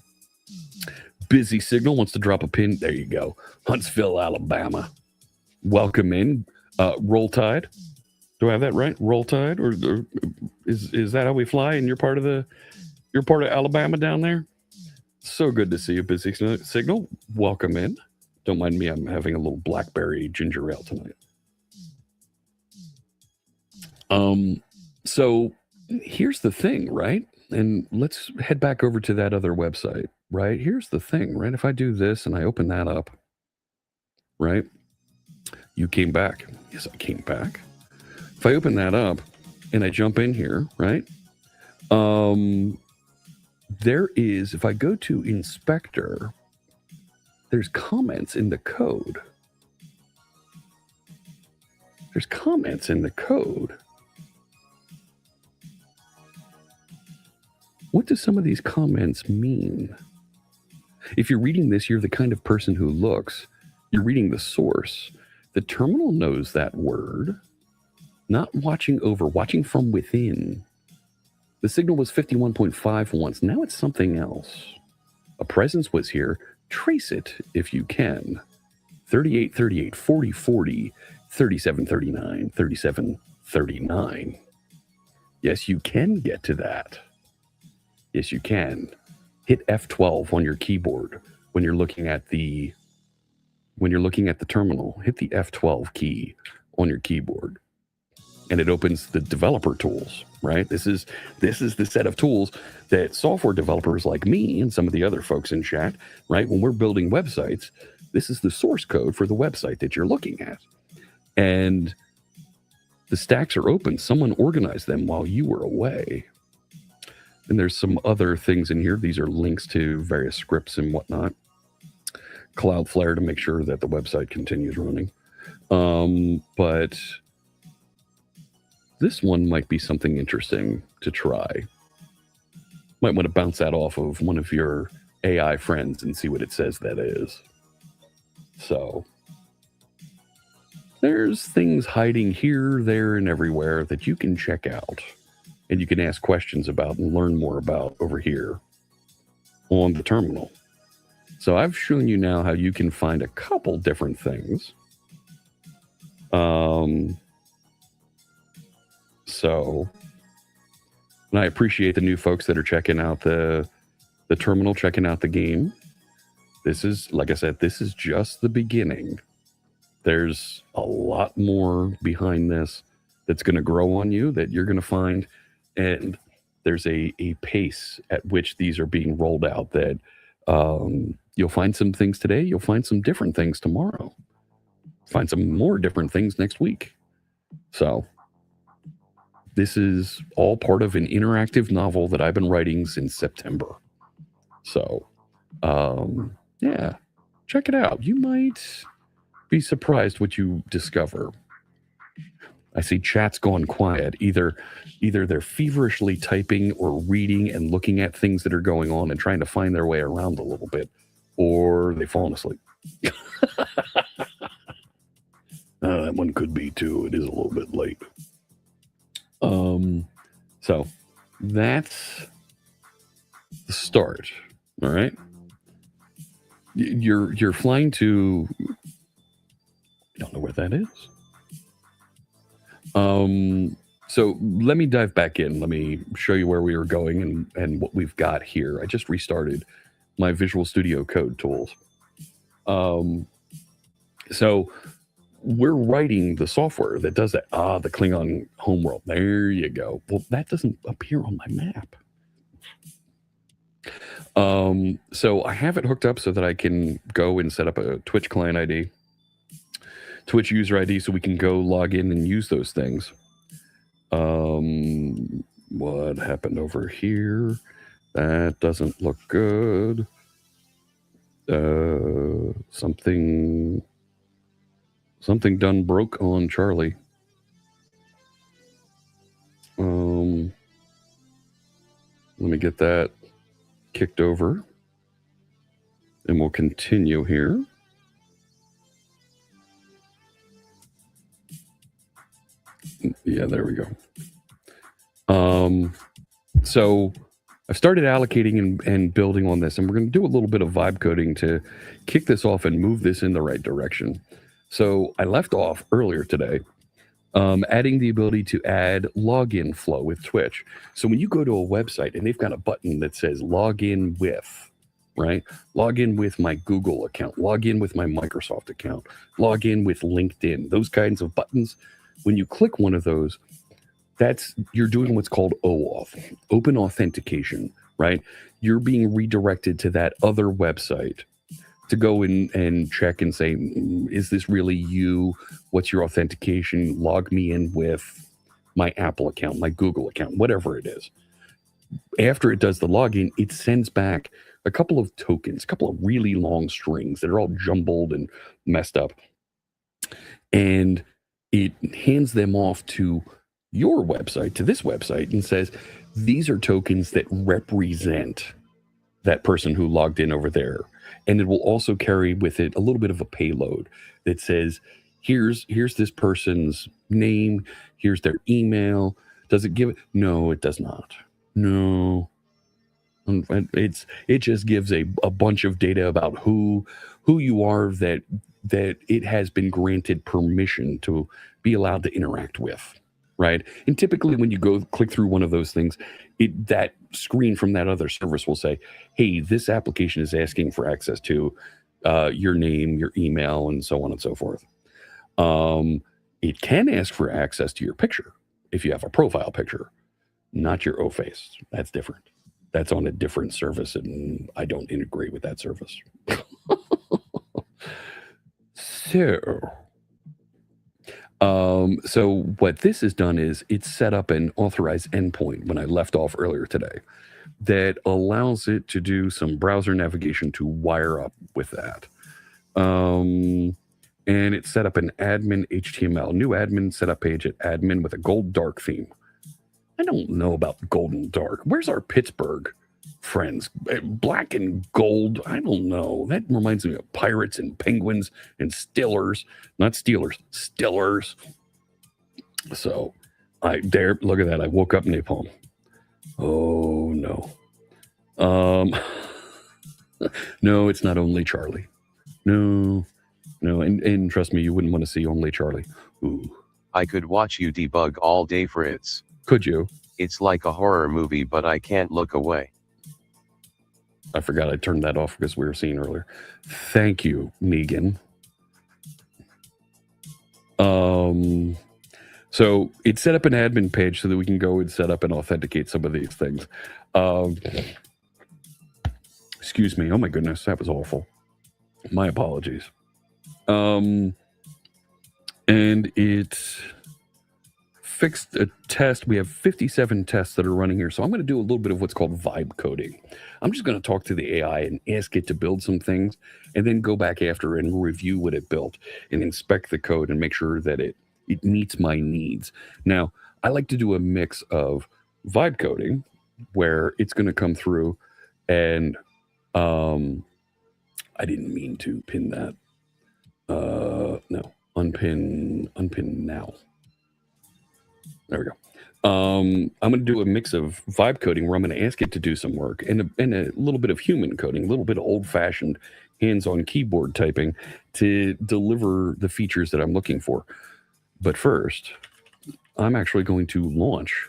Busy Signal wants to drop a pin. There you go. Huntsville, Alabama. Welcome in. Roll Tide. Do I have that right? Roll Tide, or is that how we fly? And you're part of Alabama down there. So good to see you, Busy Signal. Welcome in. Don't mind me. I'm having a little blackberry ginger ale tonight. So here's the thing, right? And let's head back over to that other website, right? Here's the thing, right? If I do this and I open that up, right? You came back. Yes, I came back. If I open that up and I jump in here, right? There is, if I go to Inspector, there's comments in the code. There's comments in the code. What do some of these comments mean? If you're reading this, you're the kind of person who looks. You're reading the source. The terminal knows that word. Not watching over, watching from within. The signal was 51.5 once. Now it's something else. A presence was here. Trace it if you can. 38, 38, 40, 40, 37, 39, 37, 39. Yes, you can get to that. Yes, you can. Hit F12 on your keyboard when you're looking at the terminal. Hit the F12 key on your keyboard. And it opens the developer tools, right? This is the set of tools that software developers like me and some of the other folks in chat, right? When we're building websites, this is the source code for the website that you're looking at. And the stacks are open. Someone organized them while you were away. And there's some other things in here. These are links to various scripts and whatnot. Cloudflare to make sure that the website continues running. But this one might be something interesting to try. Might want to bounce that off of one of your AI friends and see what it says that is. So there's things hiding here, there, and everywhere that you can check out. And you can ask questions about and learn more about over here on the terminal. So I've shown you now how you can find a couple different things. So, and I appreciate the new folks that are checking out the terminal, checking out the game. This is, like I said, this is just the beginning. There's a lot more behind this that's going to grow on you that you're going to find. And there's a pace at which these are being rolled out that you'll find some things today. You'll find some different things tomorrow. Find some more different things next week. So this is all part of an interactive novel that I've been writing since September. So, yeah, check it out. You might be surprised what you discover. I see chat's gone quiet. Either they're feverishly typing or reading and looking at things that are going on and trying to find their way around a little bit, or they've fallen asleep. That one could be too. It is a little bit late. So that's the start. All right. You're flying to, I don't know where that is. So let me dive back in. Let me show you where we were going and what we've got here. I just restarted my Visual Studio Code tools. So we're writing the software that does that. The Klingon homeworld. There you go. Well, that doesn't appear on my map. So I have it hooked up so that I can go and set up a Twitch client ID, Twitch user ID, so we can go log in and use those things. What happened over here? That doesn't look good. Something done broke on Charlie. Let me get that kicked over, and we'll continue here. Yeah, there we go. So I've started allocating and building on this, and we're going to do a little bit of vibe coding to kick this off and move this in the right direction. So I left off earlier today, adding the ability to add login flow with Twitch. So when you go to a website and they've got a button that says login with, right? Log in with my Google account, log in with my Microsoft account, log in with LinkedIn, those kinds of buttons. When you click one of those, you're doing what's called OAuth, open authentication, right? You're being redirected to that other website to go in and check and say, is this really you? What's your authentication? Log me in with my Apple account, my Google account, whatever it is. After it does the login, it sends back a couple of tokens, a couple of really long strings that are all jumbled and messed up. And it hands them off to your website, to this website, and says, these are tokens that represent that person who logged in over there. And it will also carry with it a little bit of a payload that says, here's this person's name, here's their email. Does it give it? No, it does not. No. It just gives a bunch of data about who you are that it has been granted permission to be allowed to interact with, right? And typically when you go click through one of those things, that screen from that other service will say, hey, this application is asking for access to your name, your email, and so on and so forth. It can ask for access to your picture if you have a profile picture, not your O-face. That's different. That's on a different service, and I don't integrate with that service. So what this has done is it's set up an authorized endpoint when I left off earlier today that allows it to do some browser navigation to wire up with that. And it set up an admin HTML, new admin setup page at admin with a gold dark theme. I don't know about gold and dark. Where's our Pittsburgh friends? Black and gold? I don't know. That reminds me of Pirates and Penguins and Stillers. Not Steelers, Stillers. So, look at that. I woke up napalm. Oh, no. No, it's not Only Charlie. No. And trust me, you wouldn't want to see Only Charlie. Ooh. I could watch you debug all day, Fritz. Could you? It's like a horror movie, but I can't look away. I forgot I turned that off because we were seeing earlier. Thank you, Negan. So it set up an admin page so that we can go and set up and authenticate some of these things. Excuse me. Oh my goodness, that was awful. My apologies. And it fixed a test. We have 57 tests that are running here. So I'm going to do a little bit of what's called vibe coding. I'm just going to talk to the AI and ask it to build some things and then go back after and review what it built and inspect the code and make sure that it meets my needs. Now, I like to do a mix of vibe coding where it's going to come through and I didn't mean to pin that. No, unpin now. There we go. I'm going to do a mix of vibe coding where I'm going to ask it to do some work and a little bit of human coding, a little bit of old-fashioned hands-on keyboard typing to deliver the features that I'm looking for. But first, I'm actually going to launch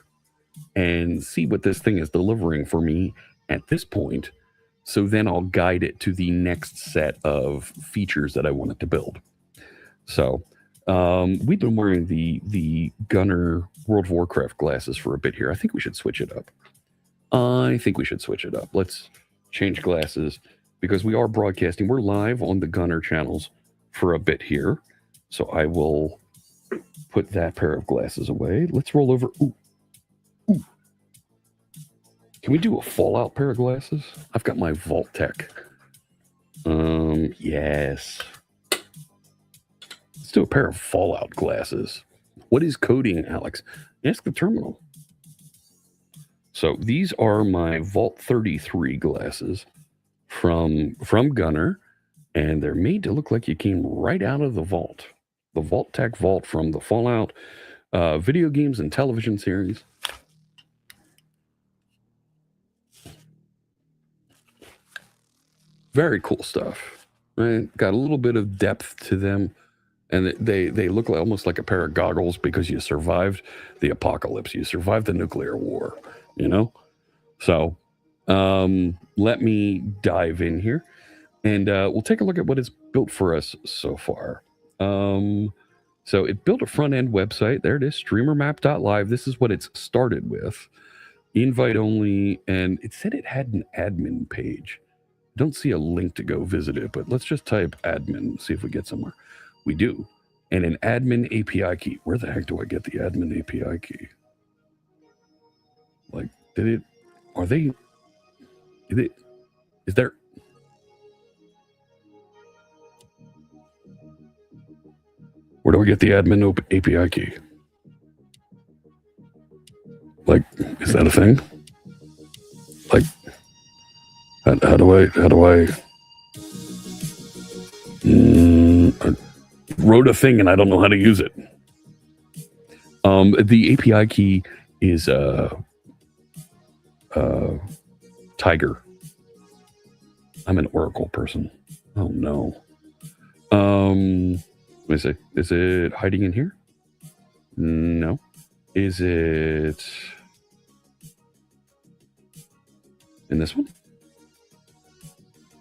and see what this thing is delivering for me at this point. So then I'll guide it to the next set of features that I want it to build. So We've been wearing the Gunnar World of Warcraft glasses for a bit here. I think we should switch it up. Let's change glasses because we are broadcasting. We're live on the Gunnar channels for a bit here. So I will put that pair of glasses away. Let's roll over. Ooh. Can we do a Fallout pair of glasses? I've got my Vault Tech. Yes. Let's do a pair of Fallout glasses. What is coding, Alex? Ask the terminal. So these are my Vault 33 glasses from Gunnar, and they're made to look like you came right out of the vault. The Vault Tech Vault from the Fallout video games and television series. Very cool stuff, right? Got a little bit of depth to them, and they look like, almost like a pair of goggles because you survived the apocalypse. You survived the nuclear war, you know? So let me dive in here, and we'll take a look at what it's built for us so far. So it built a front-end website. There it is, streamermap.live. This is what it's started with. Invite only, and it said it had an admin page. Don't see a link to go visit it, but let's just type admin, see if we get somewhere. We do. And an admin API key. Where the heck do I get the admin API key? Like, is there? Where do I get the admin API key? Like, is that a thing? Like, how do I wrote a thing and I don't know how to use it. The API key is Tiger. I'm an Oracle person. Oh no. Let me see. Is it hiding in here? No. Is it in this one?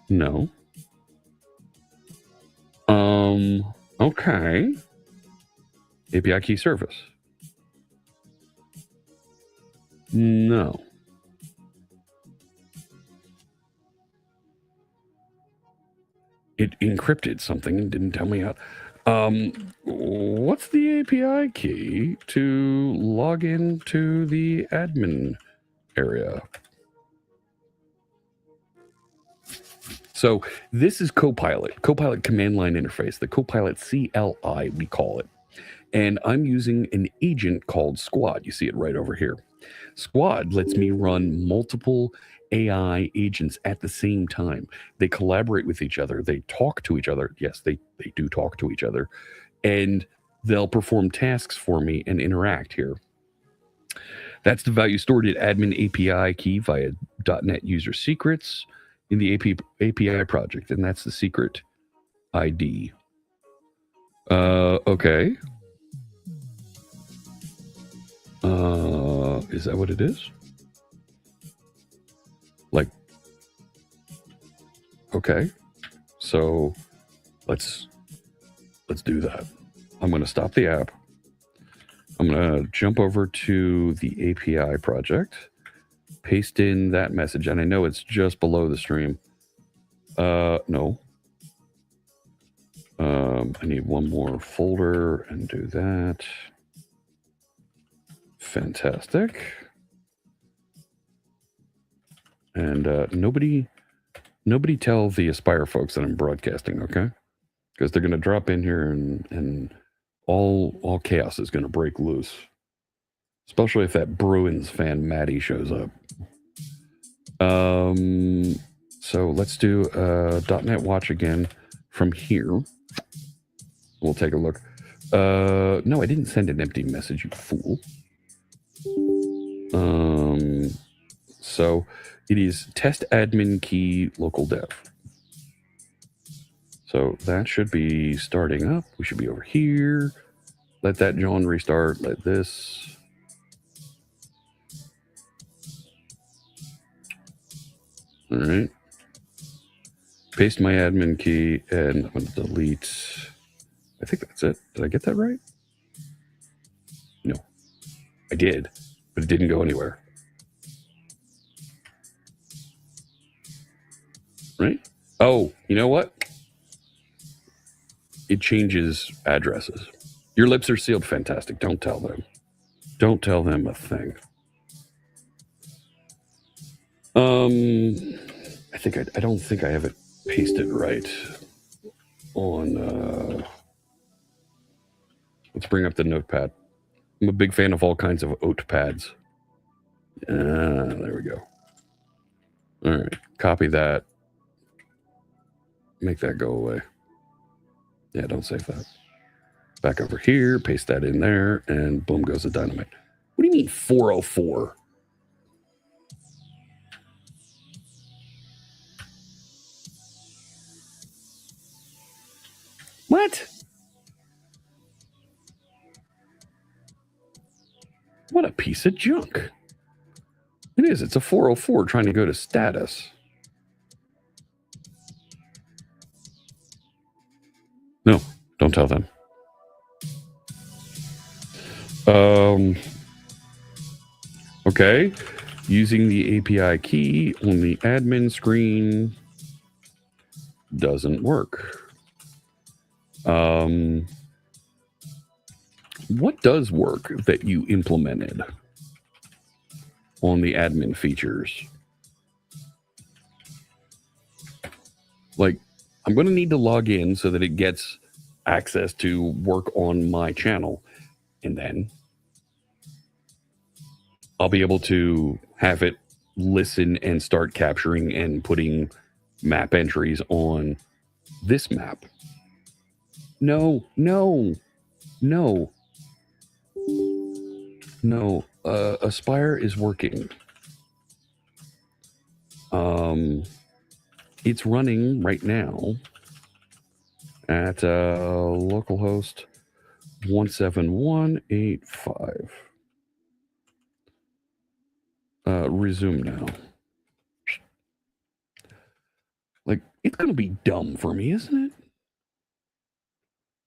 No. Okay. API key service. No. It encrypted something and didn't tell me how. What's the API key to log into the admin area? So this is Copilot command line interface, the Copilot CLI, we call it. And I'm using an agent called Squad. You see it right over here. Squad lets me run multiple AI agents at the same time. They collaborate with each other. They talk to each other. Yes, they do talk to each other. And they'll perform tasks for me and interact here. That's the value stored at admin API key via .NET user secrets in the API project, and that's the secret ID. Okay. Is that what it is? Like, okay. So let's do that. I'm going to stop the app. I'm going to jump over to the API project, paste in that message, and I know it's just below the stream. No. I need one more folder and do that. Fantastic. And nobody tell the Aspire folks that I'm broadcasting, okay? Because they're going to drop in here and all chaos is going to break loose. Especially if that Bruins fan Maddie shows up. So let's do .NET Watch again from here. We'll take a look. No, I didn't send an empty message, you fool. So it is test admin key local dev. So that should be starting up. We should be over here. Let that John restart. Let this. All right. Paste my admin key and I'm going to delete. I think that's it. Did I get that right? No, I did, but it didn't go anywhere. Right? Oh, you know what? It changes addresses. Your lips are sealed. Fantastic. Don't tell them. Don't tell them a thing. I don't think I have it pasted right on. Let's bring up the notepad. I'm a big fan of all kinds of oat pads. There we go. All right, copy that. Make that go away. Yeah, don't save that. Back over here, paste that in there, and boom goes the dynamite. What do you mean 404? What? What a piece of junk. It is. It's a 404 trying to go to status. No, don't tell them. Okay. Using the API key on the admin screen doesn't work. What does work that you implemented on the admin features? Like, I'm going to need to log in so that it gets access to work on my channel. And then I'll be able to have it listen and start capturing and putting map entries on this map. No. Aspire is working. It's running right now at localhost 17185. Resume now. Like, it's gonna be dumb for me, isn't it?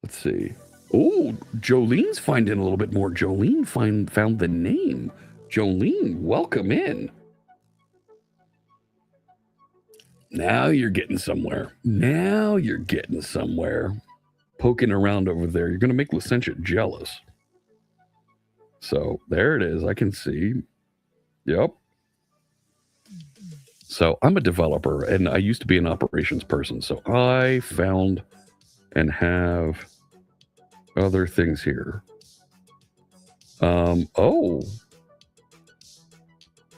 Let's see. Oh, Jolene's finding a little bit more. Jolene found the name. Jolene, welcome in. Now you're getting somewhere. Poking around over there. You're going to make Licentia jealous. So there it is. I can see. Yep. So I'm a developer, and I used to be an operations person. So I found and have other things here. Oh.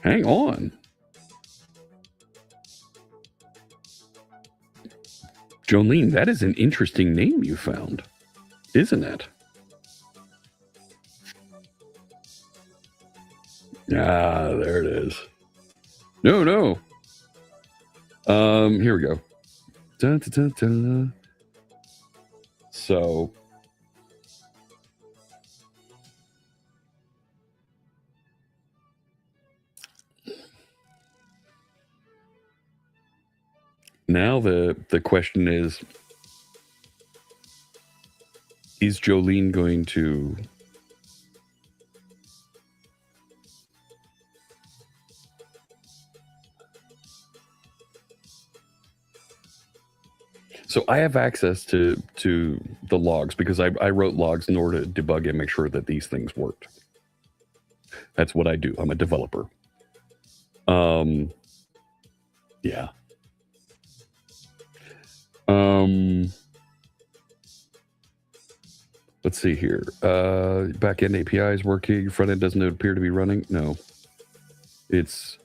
Hang on. Jolene, that is an interesting name you found, isn't it? Ah, there it is. No. Here we go. Dun, dun, dun, dun. So now the question is Jolene going to So I have access to the logs because I wrote logs in order to debug and make sure that these things worked. That's what I do. I'm a developer. Yeah. Let's see here. Backend API is working. Front end doesn't appear to be running. No. It's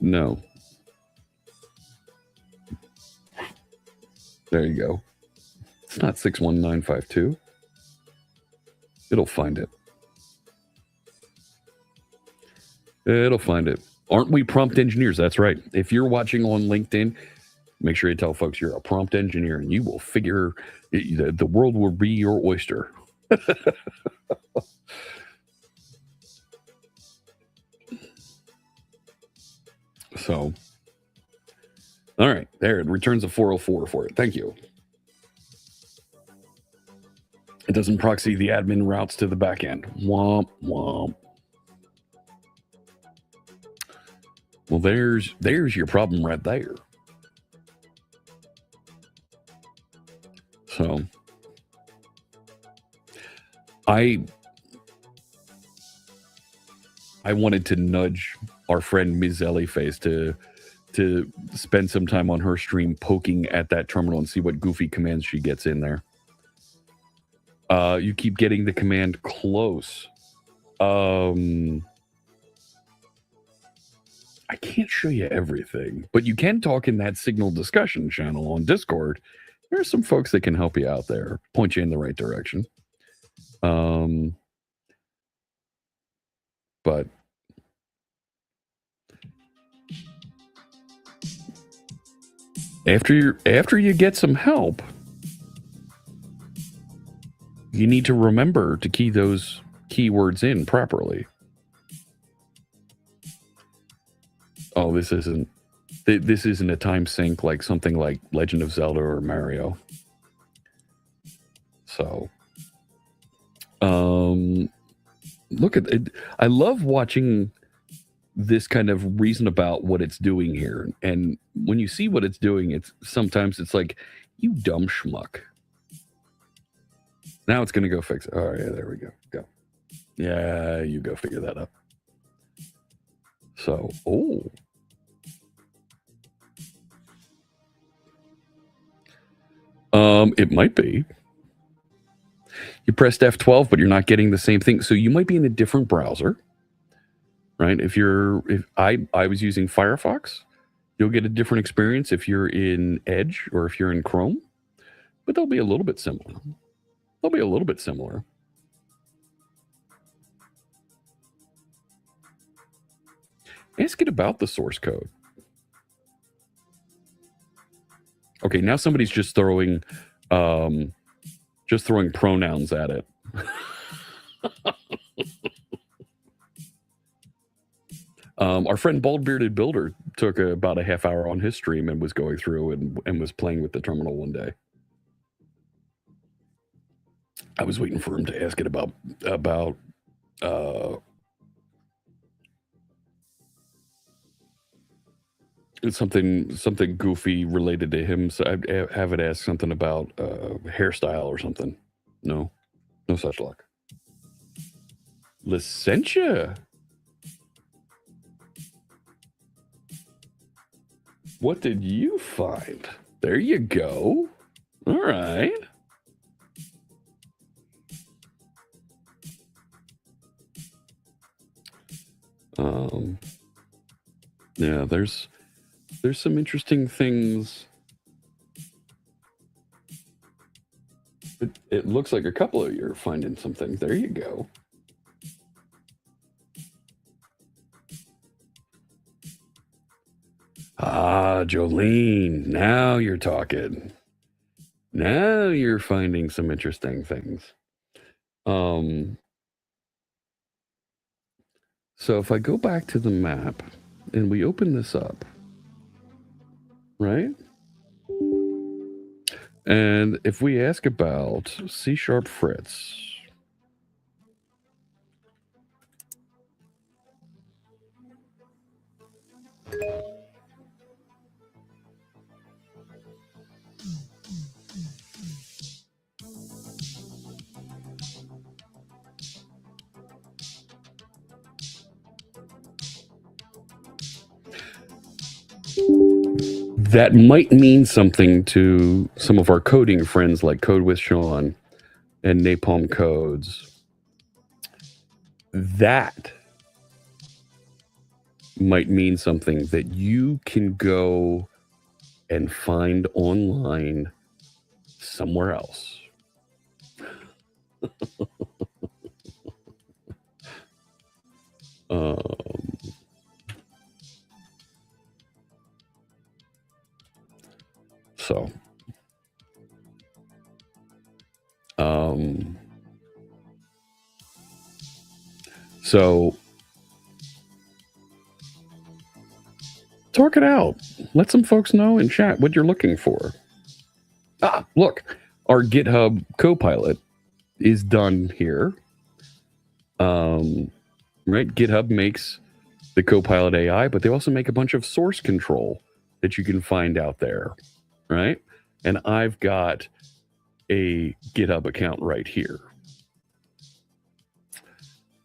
no. There you go. It's not 61952. It'll find it. It'll find it. Aren't we prompt engineers? That's right. If you're watching on LinkedIn, make sure you tell folks you're a prompt engineer and you will figure the world will be your oyster. So, all right, there it returns a 404 for it. Thank you. doesn't proxy the admin routes to the back end. Womp womp. Well, there's your problem right there. So I wanted to nudge our friend Ms. Ellyface to spend some time on her stream poking at that terminal and see what goofy commands she gets in there. You keep getting the command close. I can't show you everything, but you can talk in that signal discussion channel on Discord. There are some folks that can help you out there, point you in the right direction. But after you get some help, you need to remember to key those keywords in properly. Oh, this isn't a time sink like something like Legend of Zelda or Mario. So, look at it. I love watching this kind of reason about what it's doing here. And when you see what it's doing, sometimes it's like, you dumb schmuck. Now it's going to go fix it. Oh, yeah, there we go. Go. Yeah, you go figure that out. So, it might be. You pressed F12, but you're not getting the same thing. So you might be in a different browser, right? If I was using Firefox, you'll get a different experience if you're in Edge or if you're in Chrome, but they'll be a little bit similar. Ask it about the source code. Okay, now somebody's just throwing pronouns at it. Our friend Bald Bearded Builder took about a half hour on his stream and was going through and was playing with the terminal one day. I was waiting for him to ask it about something goofy related to him. So I'd have it ask something about hairstyle or something. No such luck. Licentia. What did you find? There you go. All right. Yeah, there's some interesting things. It looks like a couple of you are finding some things. There you go. Ah, Jolene, now you're talking. Now you're finding some interesting things. So if I go back to the map and we open this up, right? And if we ask about csharpfritz, that might mean something to some of our coding friends like Code with Sean and Napalm Codes. That might mean something that you can go and find online somewhere else. So talk it out. Let some folks know in chat what you're looking for. Ah, look, our GitHub Copilot is done here. Right? GitHub makes the Copilot AI, but they also make a bunch of source control that you can find out there, right? And I've got a GitHub account right here.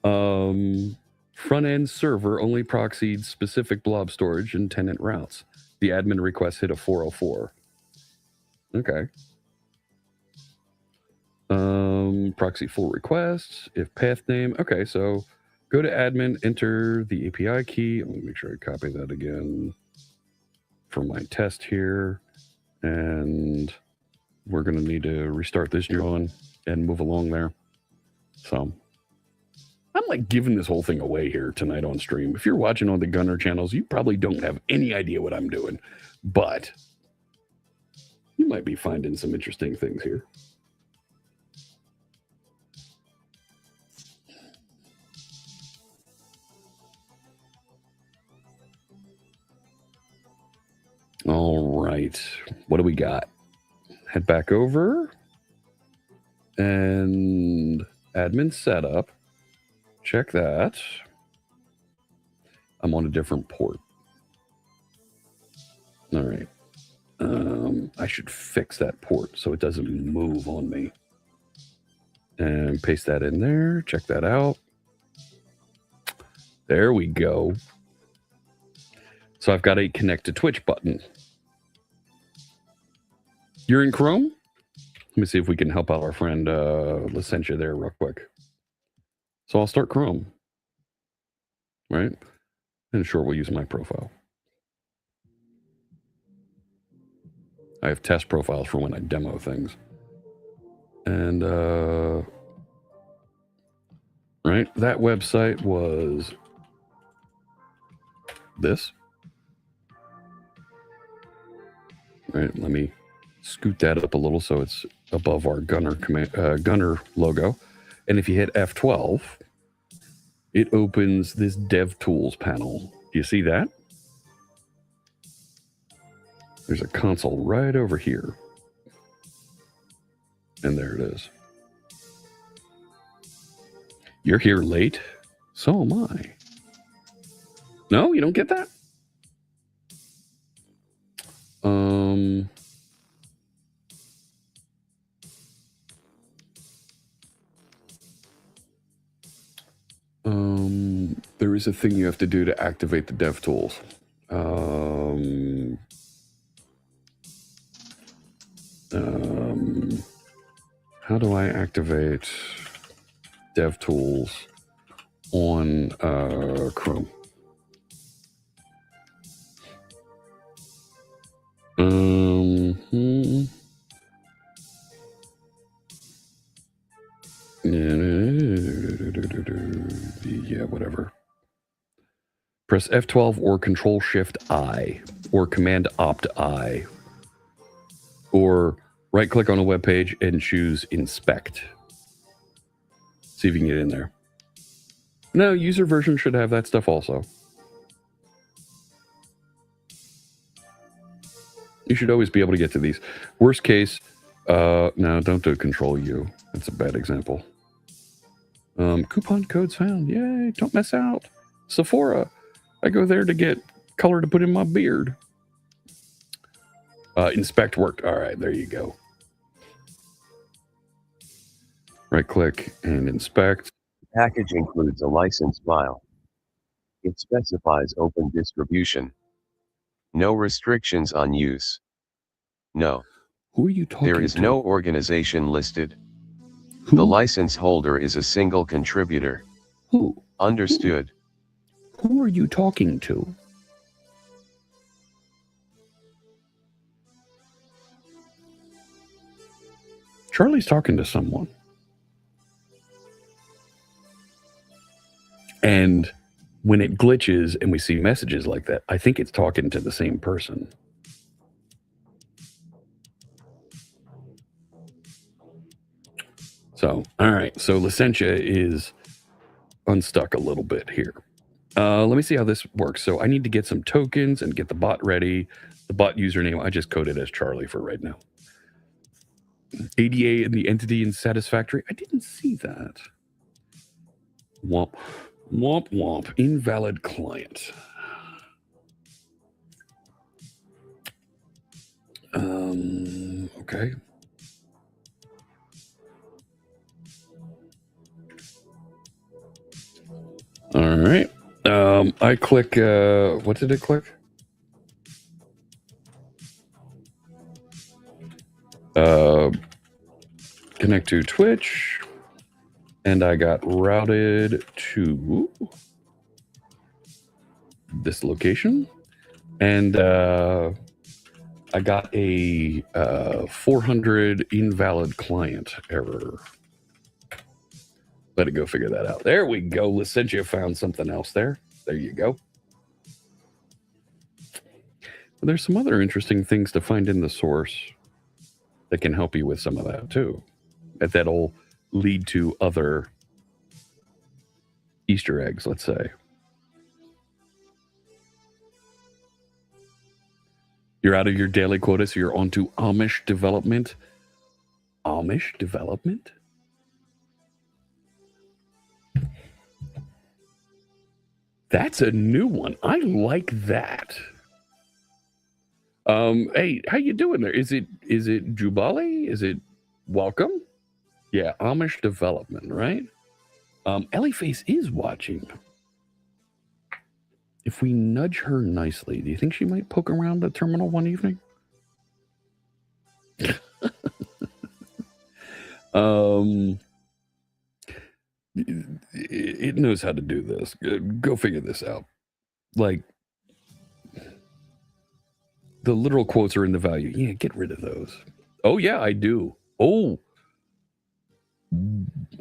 Front-end server only proxied specific blob storage and tenant routes. The admin request hit a 404. Okay. Proxy full requests, if path name. Okay, so go to admin, enter the API key. Let me make sure I copy that again for my test here. And we're going to need to restart this John and move along there. So I'm like giving this whole thing away here tonight on stream. If you're watching on the Gunnar channels, you probably don't have any idea what I'm doing, but you might be finding some interesting things here. All right. What do we got? Head back over and admin setup. Check that. I'm on a different port. All right. I should fix that port so it doesn't move on me. And paste that in there. Check that out. There we go. So I've got a connect to Twitch button. You're in Chrome? Let me see if we can help out our friend Licentia there real quick. So I'll start Chrome, right? And sure, we'll use my profile. I have test profiles for when I demo things. And, right, that website was this. Right, let me scoot that up a little so it's above our Gunnar logo. And if you hit F12, it opens this DevTools panel. Do you see that? There's a console right over here. And there it is. You're here late? So am I. No, you don't get that? There is a thing you have to do to activate the DevTools. How do I activate DevTools on Chrome? Yeah, whatever. Press F12 or Control-Shift-I or Command-Opt-I. Or right-click on a web page and choose Inspect. See if you can get in there. No, user version should have that stuff also. You should always be able to get to these. Worst case, no, don't do Control-U. That's a bad example. Coupon codes found. Yay, don't miss out. Sephora. I go there to get color to put in my beard. Inspect worked. All right, there you go. Right click and inspect. The package includes a license file. It specifies open distribution. No restrictions on use. No. Who are you talking to? There is no organization listed. Who? The license holder is a single contributor. Who? Understood. Who are you talking to? Charlie's talking to someone. And when it glitches and we see messages like that, I think it's talking to the same person. So, all right. So Licentia is unstuck a little bit here. Let me see how this works. So I need to get some tokens and get the bot ready. The bot username, I just coded as Charlie for right now. ADA and the entity in satisfactory. I didn't see that. Womp, womp, womp. Invalid client. Okay. All right. I click, what did it click? Connect to Twitch, and I got routed to this location, and I got a 400 invalid client error. Let it go figure that out. There we go. Licentia found something else there. There you go. But there's some other interesting things to find in the source that can help you with some of that too. That'll lead to other Easter eggs, let's say. You're out of your daily quota, so you're on to Amish development. Amish development? That's a new one. I like that. Hey, how you doing there? Is it Jubali? Is it welcome? Yeah, Amish development, right? Ellieface is watching. If we nudge her nicely, do you think she might poke around the terminal one evening? It knows how to do this. Go figure this out. Like, the literal quotes are in the value. Yeah, get rid of those. Oh, yeah, I do. Oh,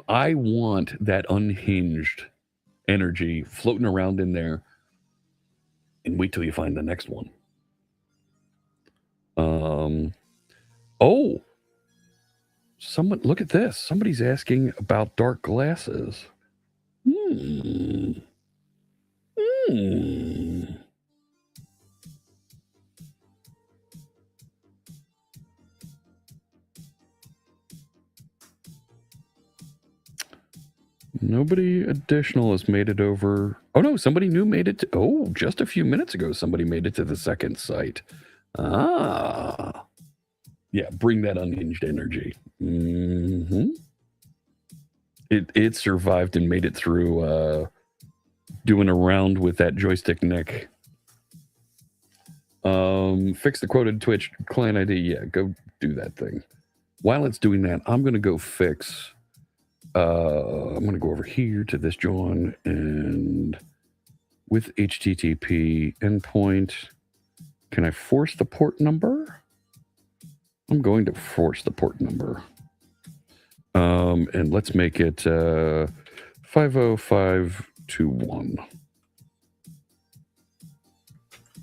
I want that unhinged energy floating around in there. And wait till you find the next one. Oh, someone, look at this. Somebody's asking about dark glasses. Nobody additional has made it over. Oh, no, somebody new made it to. Oh, just a few minutes ago, somebody made it to the second site. Ah. Yeah, bring that unhinged energy. It survived and made it through doing a round with that joystick neck. Fix the quoted Twitch client ID. Yeah, go do that thing. While it's doing that, I'm going to go fix... I'm going to go over here to this John, and with HTTP endpoint, can I force the port number? I'm going to force the port number. And let's make it 50521.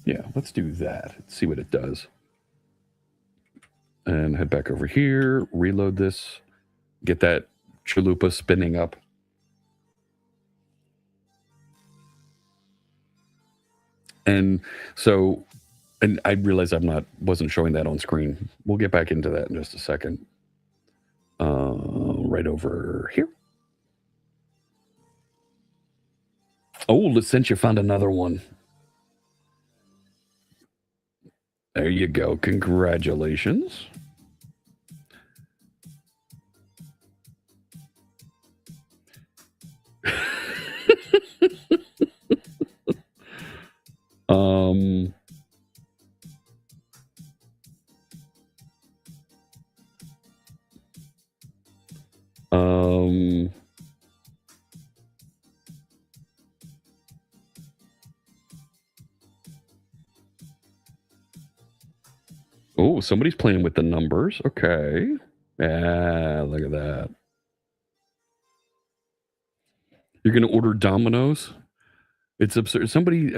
Yeah, let's do that. See what it does. And head back over here, reload this, get that chalupa spinning up. And so, and I realize wasn't showing that on screen. We'll get back into that in just a second. Right over here. Oh, Licentia found another one. There you go. Congratulations. Oh, somebody's playing with the numbers. Okay. Yeah, look at that. You're going to order Domino's? It's absurd. Somebody,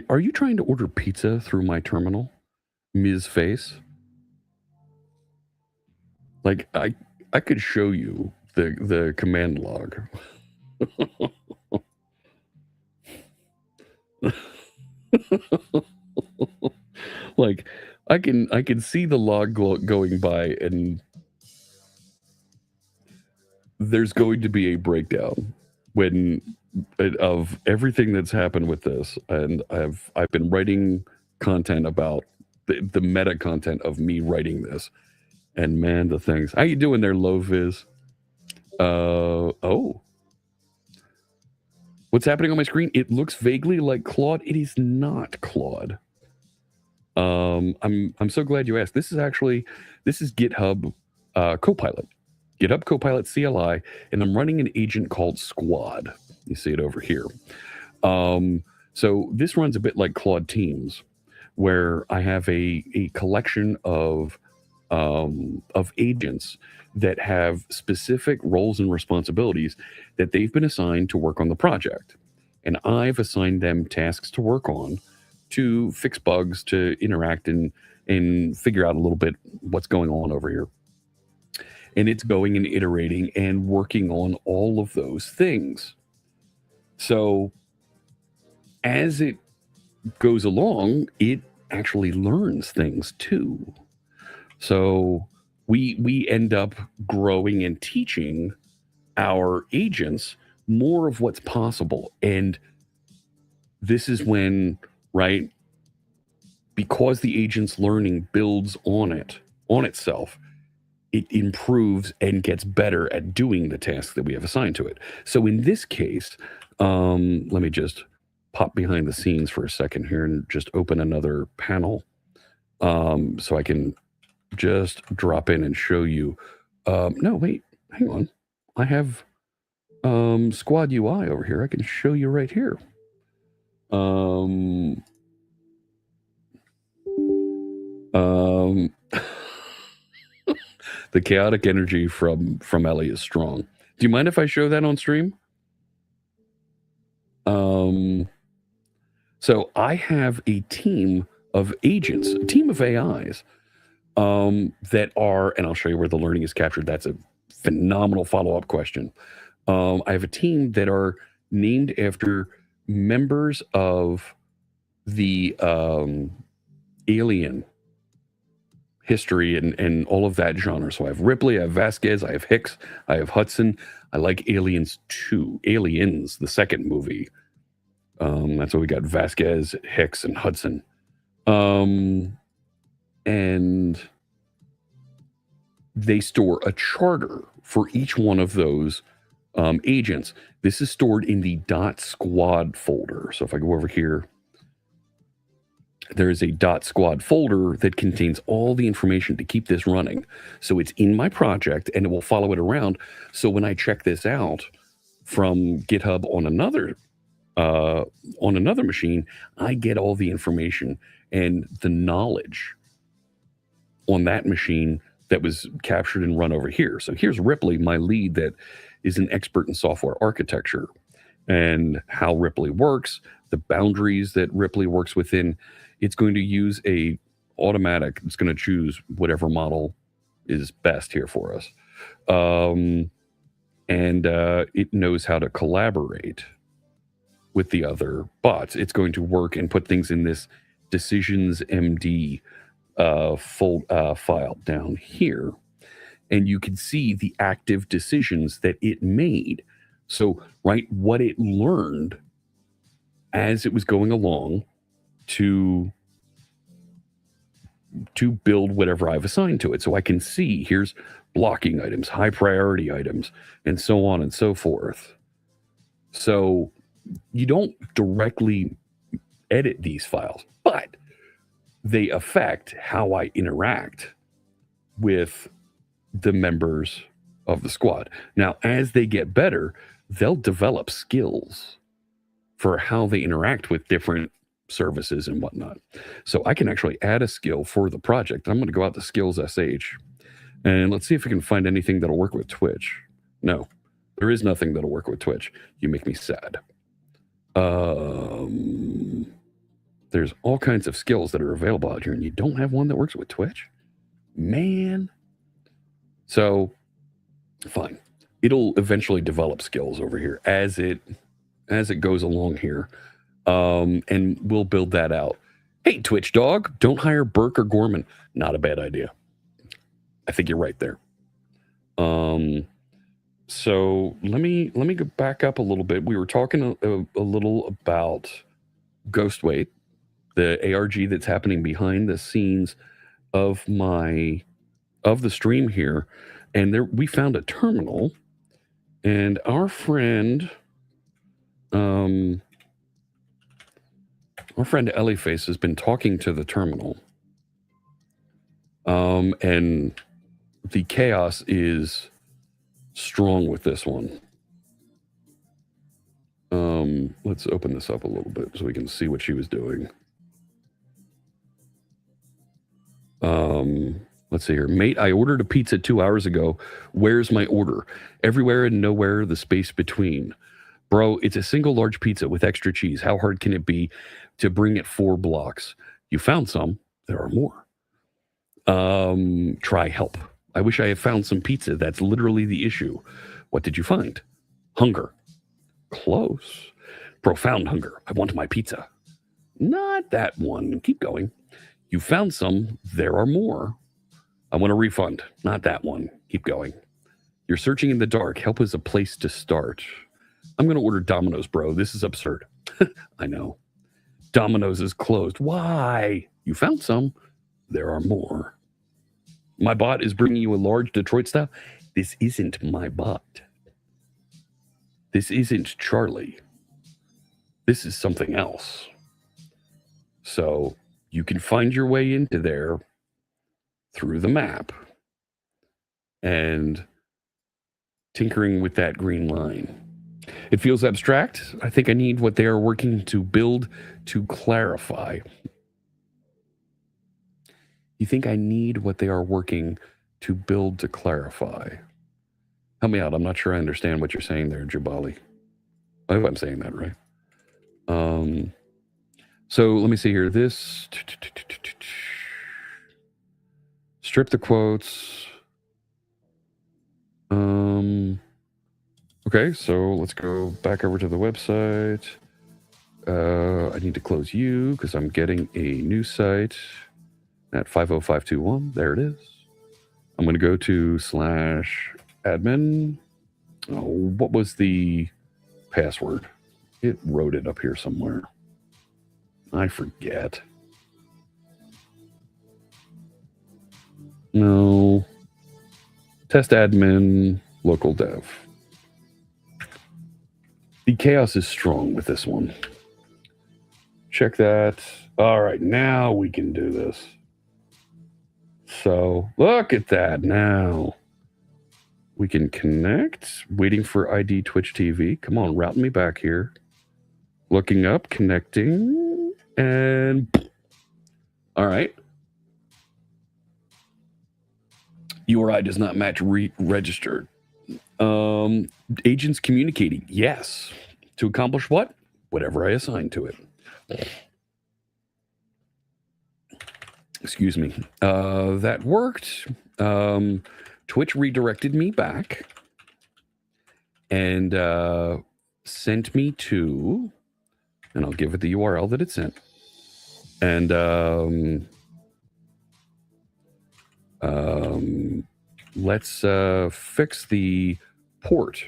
are you trying to order pizza through my terminal? Ms. Face? Like, I could show you the command log. Like, I can see the log going by, and there's going to be a breakdown of everything that's happened with this, and I've been writing content about the meta content of me writing this, and man, the things. How you doing there, Low Viz? Oh, what's happening on my screen? It looks vaguely like Claude. It is not Claude. I'm so glad you asked. This is GitHub Copilot. GitHub Copilot CLI, and I'm running an agent called Squad. You see it over here. So this runs a bit like Claude Teams, where I have a collection of agents that have specific roles and responsibilities that they've been assigned to work on the project. And I've assigned them tasks to work on, to fix bugs, to interact and figure out a little bit what's going on over here. And it's going and iterating and working on all of those things. So as it goes along, it actually learns things too. So we end up growing and teaching our agents more of what's possible. And this is when, right, because the agent's learning builds on itself, it improves and gets better at doing the tasks that we have assigned to it. So in this case, let me just pop behind the scenes for a second here and just open another panel, so I can just drop in and show you. No, wait, hang on. I have Squad UI over here. I can show you right here. The chaotic energy from Ellie is strong. Do you mind if I show that on stream? So I have a team of agents, a team of AIs that are, and I'll show you where the learning is captured. That's a phenomenal follow-up question. I have a team that are named after members of the alien history and all of that genre. So I have Ripley, I have Vasquez, I have Hicks, I have Hudson. I like Aliens 2, Aliens, the second movie. That's what we got, Vasquez, Hicks, and Hudson. And they store a charter for each one of those agents. This is stored in the .squad folder. So if I go over here, there is a .squad folder that contains all the information to keep this running. So it's in my project and it will follow it around. So when I check this out from GitHub on another machine, I get all the information and the knowledge on that machine that was captured and run over here. So here's Ripley, my lead, that is an expert in software architecture and how Ripley works, the boundaries that Ripley works within. It's going to use a automatic. It's going to choose whatever model is best here for us. And it knows how to collaborate with the other bots. It's going to work and put things in this decisions MD file down here. And you can see the active decisions that it made. So, right, what it learned as it was going along to build whatever I've assigned to it. So I can see here's blocking items, high priority items, and so on and so forth. So you don't directly edit these files, but they affect how I interact with the members of the squad. Now, as they get better, they'll develop skills for how they interact with different services and whatnot. So I can actually add a skill for the project. I'm going to go out to skills SH and let's see if we can find anything that'll work with Twitch. No, there is nothing that'll work with Twitch. You make me sad. There's all kinds of skills that are available out here and you don't have one that works with Twitch? Man. So fine. It'll eventually develop skills over here as it goes along here. And we'll build that out. Hey, Twitch dog, don't hire Burke or Gorman. Not a bad idea. I think you're right there. So let me go back up a little bit. We were talking a little about Ghostwait, the ARG that's happening behind the scenes of the stream here, and there we found a terminal, and our friend Ellieface has been talking to the terminal, and the chaos is strong with this one. Let's open this up a little bit so we can see what she was doing. Let's see here. Mate, I ordered a pizza 2 hours ago. Where's my order? Everywhere and nowhere, the space between. Bro, it's a single large pizza with extra cheese. How hard can it be to bring it 4 blocks? You found some. There are more. Try help. I wish I had found some pizza. That's literally the issue. What did you find? Hunger. Close. Profound hunger. I want my pizza. Not that one. Keep going. You found some. There are more. I want a refund. Not that one. Keep going. You're searching in the dark. Help is a place to start. I'm going to order Domino's, bro. This is absurd. I know. Domino's is closed. Why? You found some. There are more. My bot is bringing you a large Detroit style. This isn't my bot. This isn't Charlie. This is something else. So you can find your way into there through the map and tinkering with that green line. It feels abstract. I think I need what they are working to build to clarify. You think I need what they are working to build to clarify? Help me out. I'm not sure I understand what you're saying there, Jabali. I hope I'm saying that right. So let me see here. This strip the quotes. Okay, so let's go back over to the website. I need to close you because I'm getting a new site at 50521. There it is. I'm going to go to /admin. Oh, what was the password? It wrote it up here somewhere. I forget. No. Test admin, local dev. The chaos is strong with this one. Check that. All right, now we can do this. So look at that now. We can connect. Waiting for ID Twitch TV. Come on, route me back here. Looking up, connecting, and all right. URI does not match registered. Agents communicating. Yes. To accomplish what? Whatever I assign to it. Excuse me. That worked. Twitch redirected me back and sent me to, and I'll give it the URL that it sent. And let's fix the port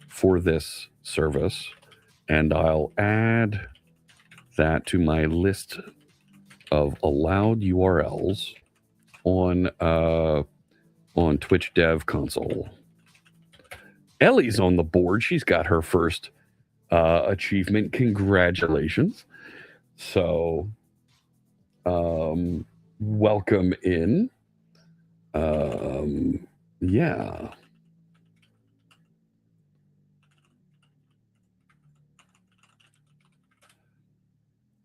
for this service, and I'll add that to my list of allowed URLs on Twitch Dev Console. Ellie's on the board. She's got her first achievement. Congratulations. So, welcome in. Yeah.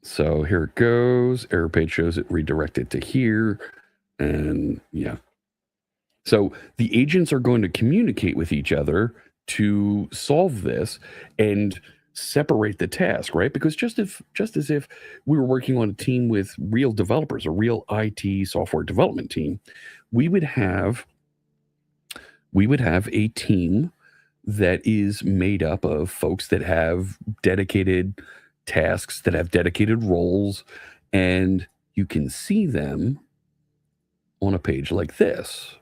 So here it goes. Error page shows it redirected to here. And yeah. So the agents are going to communicate with each other to solve this and separate the task, right? Because just as if we were working on a team with real developers, a real IT software development team, we would have a team that is made up of folks that have dedicated tasks, that have dedicated roles, and you can see them on a page like this.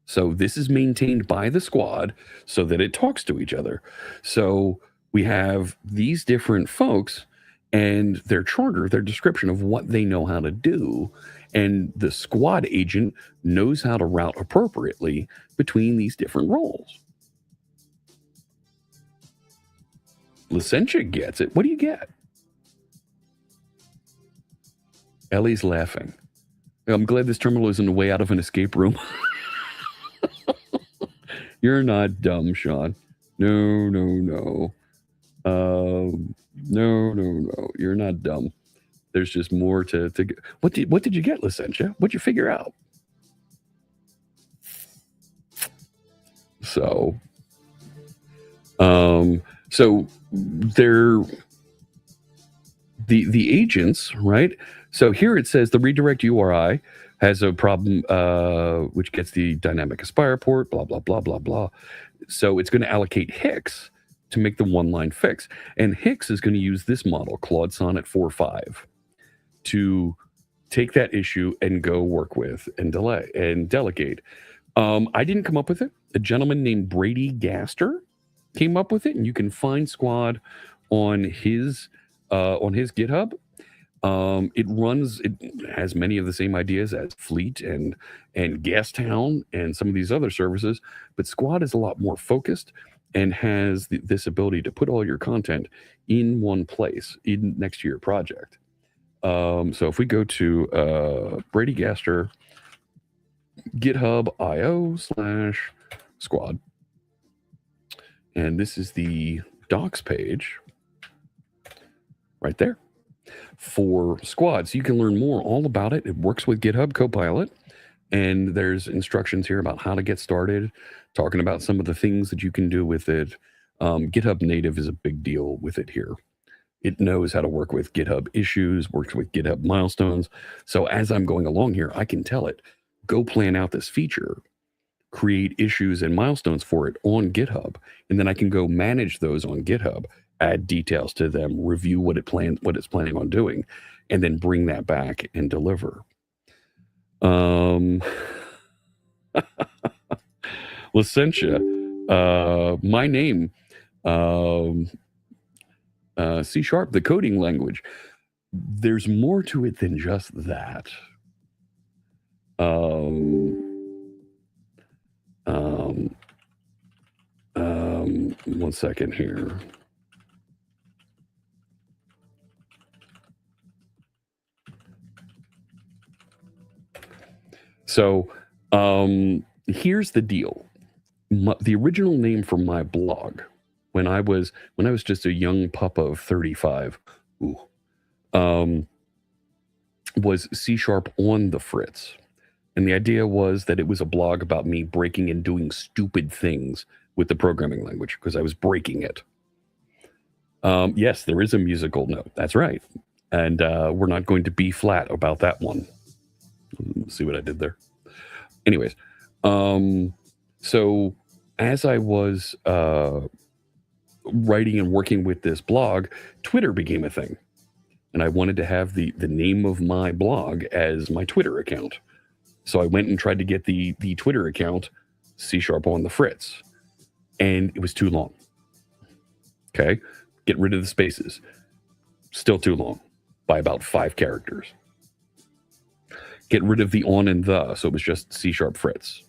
So this is maintained by the squad so that it talks to each other. So we have these different folks and their charter, their description of what they know how to do. And the squad agent knows how to route appropriately between these different roles. Licentia gets it. What do you get? Ellie's laughing. I'm glad this terminal isn't a way out of an escape room. You're not dumb, Sean. No. No. You're not dumb. There's just more to what did you get, Licentia? What'd you figure out? So they're the agents, right? So here it says the redirect URI has a problem, which gets the dynamic aspire port, blah, blah, blah, blah, blah. So it's going to allocate Hicks to make the one-line fix. And Hicks is going to use this model, Claude Sonnet 4.5, to take that issue and go work with and delegate. I didn't come up with it. A gentleman named Brady Gaster came up with it, and you can find Squad on his GitHub. It has many of the same ideas as Fleet and Gastown and some of these other services, but Squad is a lot more focused and has this ability to put all your content in one place next to your project. So if we go to Brady Gaster, github.io/squad, and this is the docs page right there for Squad. So you can learn more all about it. It works with GitHub Copilot, and there's instructions here about how to get started, talking about some of the things that you can do with it. GitHub Native is a big deal with it here. It knows how to work with GitHub issues, works with GitHub milestones. So as I'm going along here, I can tell it, go plan out this feature, create issues and milestones for it on GitHub, and then I can go manage those on GitHub, add details to them, review what it's planning on doing, and then bring that back and deliver. Licentia, my name, C#, the coding language. There's more to it than just that. One second here. So here's the deal. The original name for my blog, when I was just a young pup of 35, was C# on the Fritz. And the idea was that it was a blog about me breaking and doing stupid things with the programming language because I was breaking it. Yes, there is a musical note. That's right. And we're not going to be flat about that one. Let's see what I did there. Anyways, so as I was writing and working with this blog, Twitter became a thing. And I wanted to have the name of my blog as my Twitter account. So I went and tried to get the Twitter account C# on the Fritz. And it was too long. Okay. Get rid of the spaces. Still too long by about 5 characters. Get rid of the on and the. So it was just C# Fritz.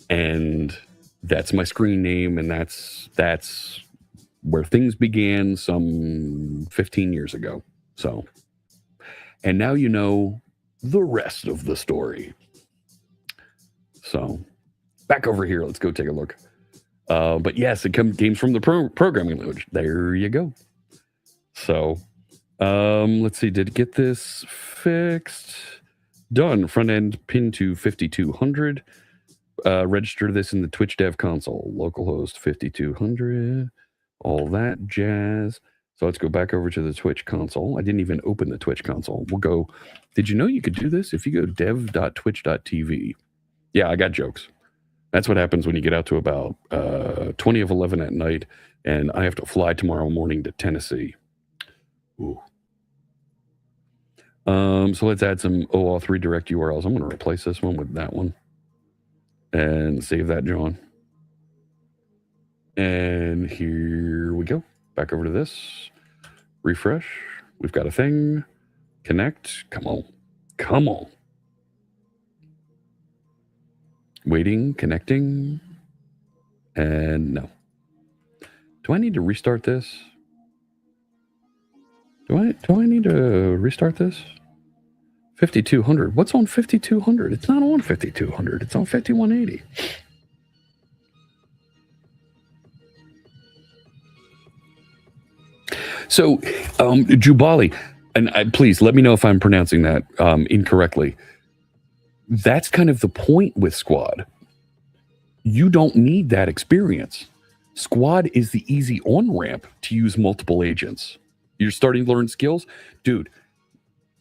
And that's my screen name. And that's where things began some 15 years ago. So, and now you know the rest of the story. So back over here, let's go take a look. But yes, it came from the programming language. There you go. So let's see, did it get this fixed? Done. Front end pin to 5200. Register this in the Twitch dev console. Localhost 5200. All that jazz. So let's go back over to the Twitch console. I didn't even open the Twitch console. We'll go, did you know you could do this? If you go dev.twitch.tv. Yeah, I got jokes. That's what happens when you get out to about 20 of 11 at night, and I have to fly tomorrow morning to Tennessee. Ooh. So let's add some OAuth redirect URLs. I'm going to replace this one with that one and save that, John. And here we go. Back over to this. Refresh. We've got a thing. Connect. Come on. Come on. Waiting. Connecting. And no. Do I need to restart this? Do I need to restart this? 5200. What's on 5200? It's not on 5200. It's on 5180. So, Jubali, and please let me know if I'm pronouncing that incorrectly. That's kind of the point with Squad. You don't need that experience. Squad is the easy on-ramp to use multiple agents. You're starting to learn skills? Dude,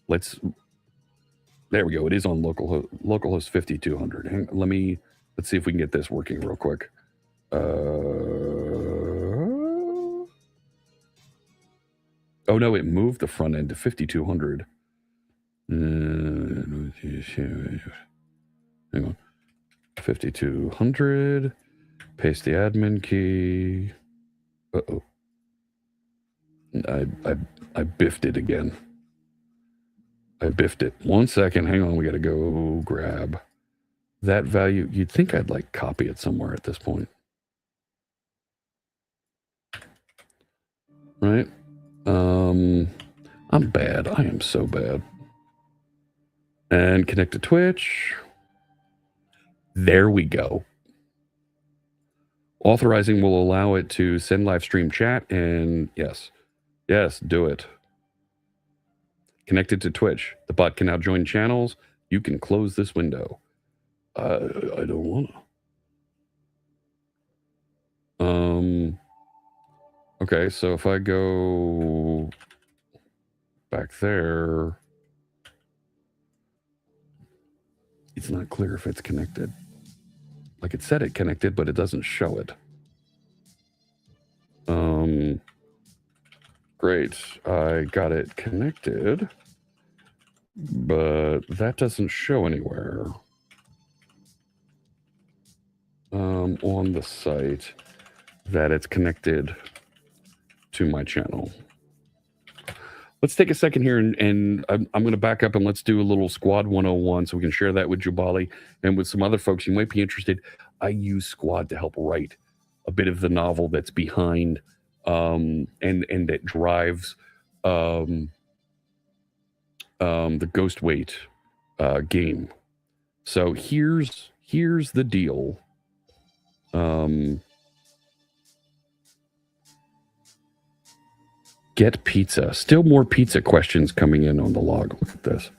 there we go. It is on localhost 5200. Let's see if we can get this working real quick. Oh no, it moved the front end to 5200. Hang on. 5200. Paste the admin key. Uh-oh. I biffed it again. I biffed it. 1 second. Hang on. We got to go grab that value. You'd think I'd like copy it somewhere at this point. Right? I'm bad. I am so bad. And connect to Twitch. There we go. Authorizing will allow it to send live stream chat, and yes, do it. Connected to Twitch. The bot can now join channels. You can close this window. I don't want to. Okay, so if I go back there, it's not clear if it's connected. Like it said it connected, but it doesn't show it. Great. I got it connected, but that doesn't show anywhere on the site that it's connected to my channel. Let's take a second here and I'm going to back up and let's do a little Squad 101 so we can share that with Jubali and with some other folks you might be interested. I use Squad to help write a bit of the novel that's behind and that drives the Ghost Weight game. So here's the deal. Get pizza. Still more pizza questions coming in on the log. Look at this.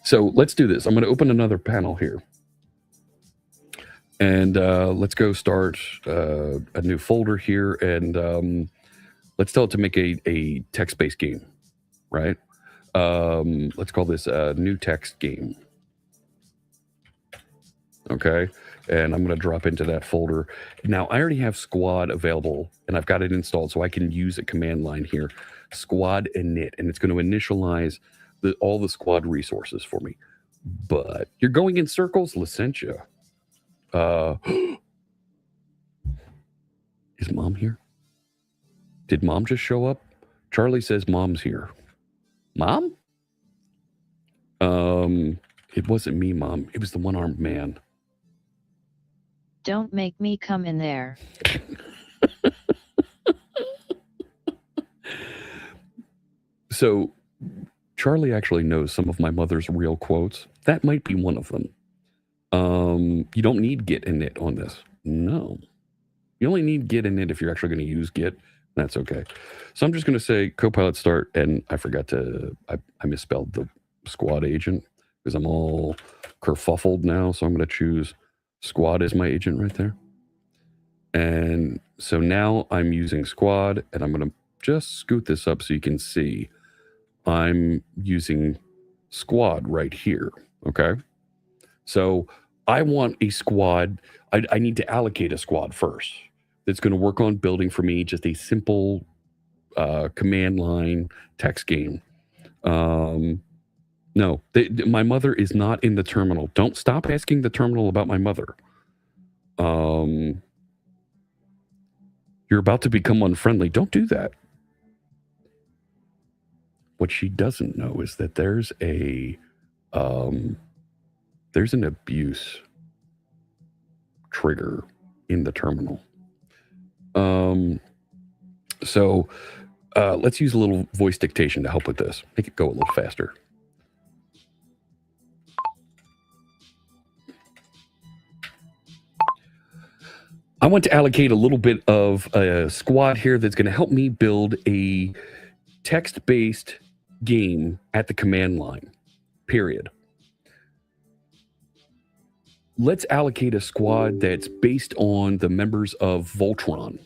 So let's do this. I'm going to open another panel here. And let's go start a new folder here. And let's tell it to make a text-based game, right? Let's call this a new text game. Okay. And I'm going to drop into that folder. Now, I already have Squad available, and I've got it installed, so I can use a command line here, Squad init, and it's going to initialize all the Squad resources for me. But you're going in circles, Licentia. Is Mom here? Did Mom just show up? Charlie says Mom's here. Mom? It wasn't me, Mom. It was the one-armed man. Don't make me come in there. So, Charlie actually knows some of my mother's real quotes. That might be one of them. You don't need git init on this. No. You only need git init if you're actually going to use git. That's okay. So I'm just going to say Copilot start, and I forgot to, I misspelled the Squad agent because I'm all kerfuffled now. So I'm going to choose Squad as my agent right there. And so now I'm using Squad, and I'm going to just scoot this up so you can see I'm using Squad right here. Okay. So I want a squad. I need to allocate a squad first. that's going to work on building for me just a simple command line text game. No, my mother is not in the terminal. Don't stop asking the terminal about my mother. You're about to become unfriendly. Don't do that. What she doesn't know is that there's an abuse trigger in the terminal. So let's use a little voice dictation to help with this. Make it go a little faster. I want to allocate a little bit of a squad here that's going to help me build a text-based game at the command line, period. Let's allocate a squad that's based on the members of Voltron.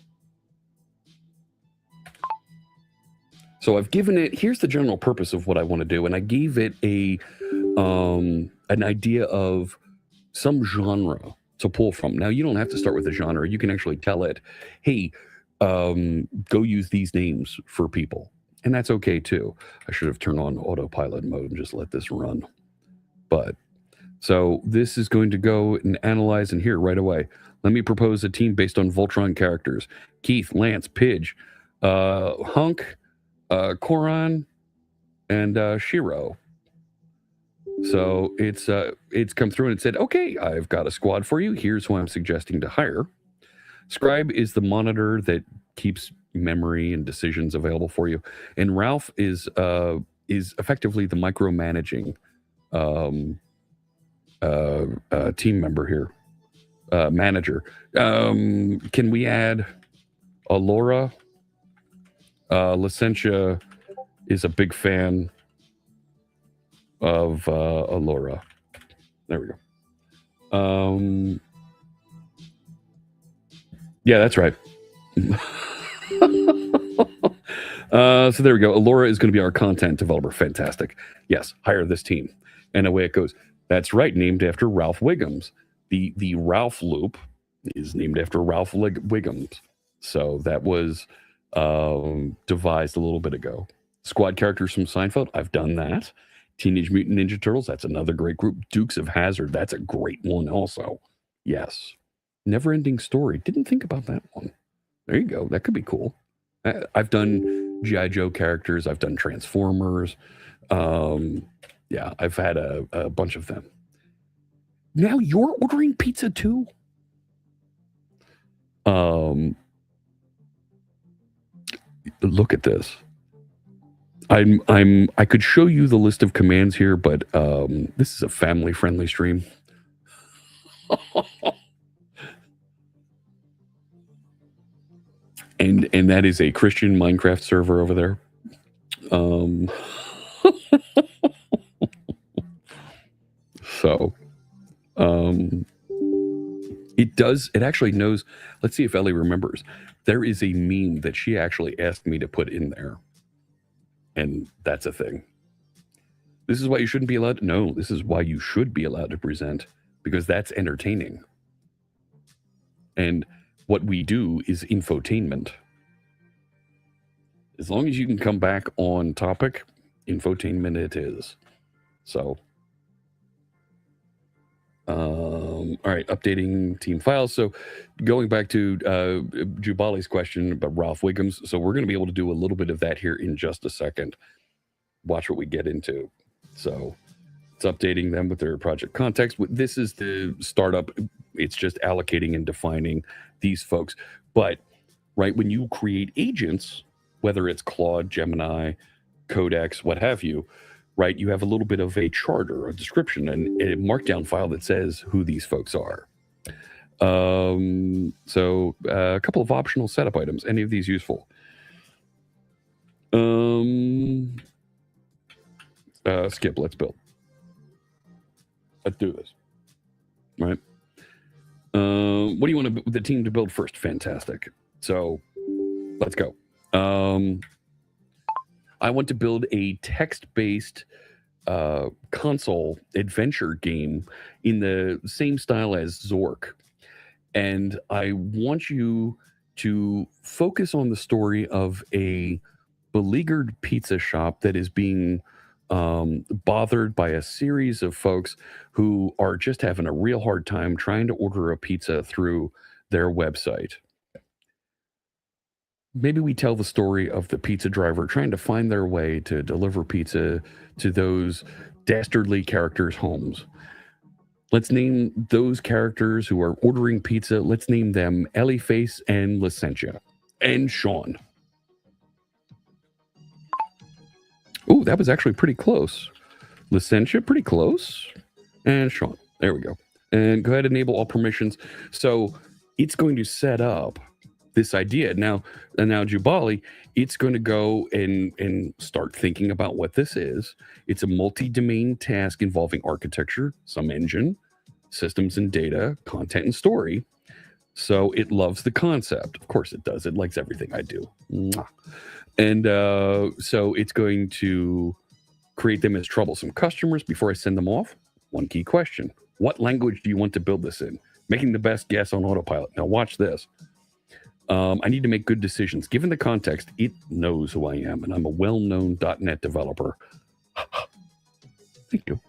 So I've given it, here's the general purpose of what I want to do, and I gave it an idea of some genre to pull from. Now, you don't have to start with a genre. You can actually tell it, hey, go use these names for people. And that's okay, too. I should have turned on autopilot mode and just let this run. But, so this is going to go and analyze and here right away. Let me propose a team based on Voltron characters. Keith, Lance, Pidge, Hunk, Koran, and Shiro. So it's come through and it said, okay, I've got a squad for you. Here's who I'm suggesting to hire. Scribe is the monitor that keeps memory and decisions available for you. And Ralph is effectively the micromanaging team member here, manager. Can we add Laura? Licentia is a big fan of Alora. There we go. Yeah, that's right. So there we go. Alora is going to be our content developer. Fantastic. Yes, hire this team. And away it goes. That's right, named after Ralph Wiggums. The Ralph loop is named after Ralph Wiggums. So that was devised a little bit ago. Squad characters from Seinfeld, I've done that. Teenage Mutant Ninja Turtles, that's another great group. Dukes of Hazzard, that's a great one also. Yes. Never Ending Story, didn't think about that one. There you go, that could be cool. I've done G.I. Joe characters, I've done Transformers. Yeah, I've had a bunch of them. Now you're ordering pizza too? Look at this. I could show you the list of commands here, but this is a family-friendly stream. and that is a Christian Minecraft server over there. So it actually knows. Let's see if Ellie remembers. There is a meme that she actually asked me to put in there. And that's a thing. This is why you shouldn't be allowed to. No, this is why you should be allowed to present, because that's entertaining. And what we do is infotainment. As long as you can come back on topic, infotainment it is. So, all right, updating team files. So going back to Jubali's question about Ralph Wiggums. So we're going to be able to do a little bit of that here in just a second. Watch what we get into. So it's updating them with their project context. This is the startup. It's just allocating and defining these folks. But right, when you create agents, whether it's Claude, Gemini, Codex, what have you, right, you have a little bit of a charter, a description, and a markdown file that says who these folks are. So a couple of optional setup items. Any of these useful? Skip, let's build. Let's do this. Right. What do you want the team to build first? Fantastic. So let's go. I want to build a text-based console adventure game in the same style as Zork. And I want you to focus on the story of a beleaguered pizza shop that is being bothered by a series of folks who are just having a real hard time trying to order a pizza through their website. Maybe we tell the story of the pizza driver trying to find their way to deliver pizza to those dastardly characters' homes. Let's name those characters who are ordering pizza. Let's name them Ellieface and Licentia and Sean. Oh, that was actually pretty close. Licentia, pretty close. And Sean. There we go. And go ahead and enable all permissions. So it's going to set up this idea. Now Jubali, it's going to go and start thinking about what this is. It's a multi-domain task involving architecture, some engine, systems and data, content and story. So it loves the concept. Of course it does. It likes everything I do. Mwah. And so it's going to create them as troublesome customers. Before I send them off, one key question. What language do you want to build this in? Making the best guess on autopilot. Now watch this. I need to make good decisions. Given the context, it knows who I am, and I'm a well-known .NET developer. Thank you.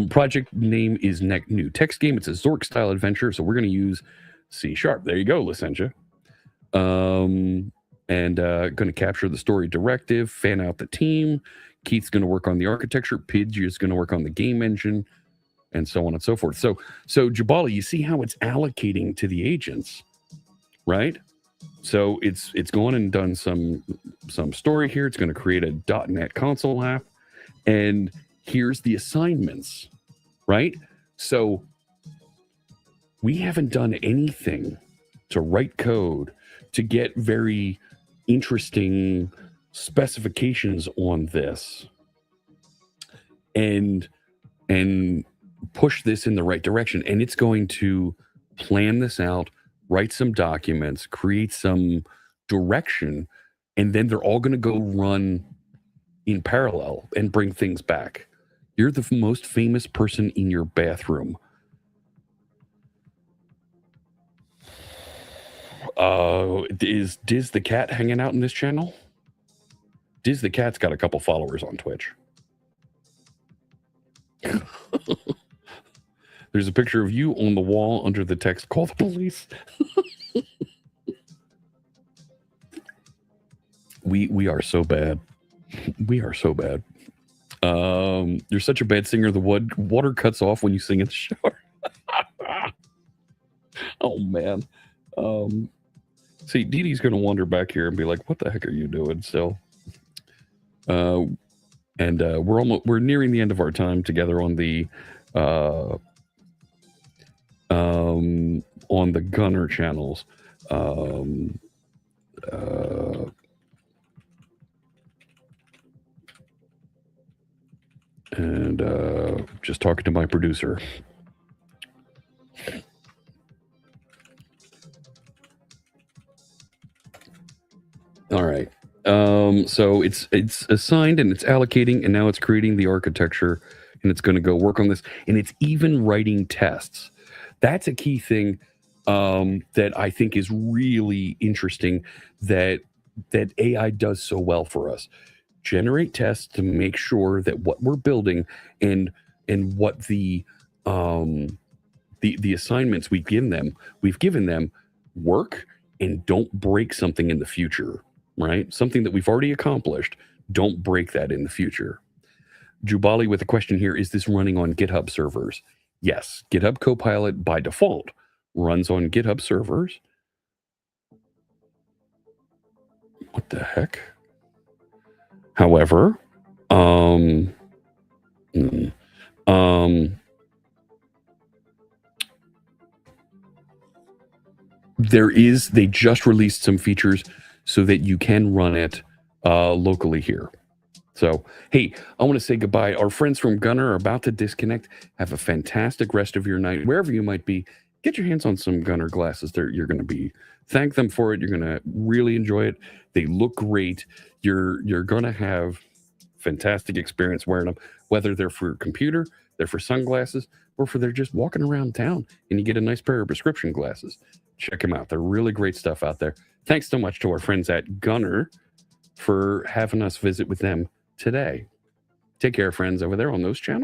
Project name is New Text Game. It's a Zork-style adventure, so we're going to use C#. There you go, Licentia. And going to capture the story directive, fan out the team. Keith's going to work on the architecture. Pidge is going to work on the game engine, and so on and so forth. So Jubali, you see how it's allocating to the agents, right? So it's gone and done some story here. It's going to create a .NET console app, and here's the assignments, right? So we haven't done anything to write code to get very interesting specifications on this and push this in the right direction. And it's going to plan this out, write some documents, create some direction, and then they're all going to go run in parallel and bring things back. You're the most famous person in your bathroom. Is Diz the Cat hanging out in this channel? Diz the Cat's got a couple followers on Twitch. There's a picture of you on the wall under the text, "Call the police." We are so bad. We are so bad. You're such a bad singer. The water cuts off when you sing in the shower. Oh man. See, Dee Dee's gonna wander back here and be like, "What the heck are you doing still?" We're nearing the end of our time together on the Gunnar channels. Just talking to my producer. All right. So it's assigned and it's allocating, and now it's creating the architecture, and it's going to go work on this, and it's even writing tests. That's a key thing that I think is really interesting that AI does so well for us. Generate tests to make sure that what we're building and what the assignments we've given them work and don't break something in the future, right? Something that we've already accomplished, don't break that in the future. Jubali with a question here, is this running on GitHub servers? Yes, GitHub Copilot by default runs on GitHub servers. What the heck? However, they just released some features so that you can run it locally here. So, hey, I want to say goodbye. Our friends from Gunnar are about to disconnect. Have a fantastic rest of your night. Wherever you might be, get your hands on some Gunnar glasses. You're going to be, thank them for it. You're going to really enjoy it. They look great. You're going to have fantastic experience wearing them, whether they're for computer, they're for sunglasses, or for they're just walking around town and you get a nice pair of prescription glasses. Check them out. They're really great stuff out there. Thanks so much to our friends at Gunnar for having us visit with them today. Take care, friends, over there on those channels.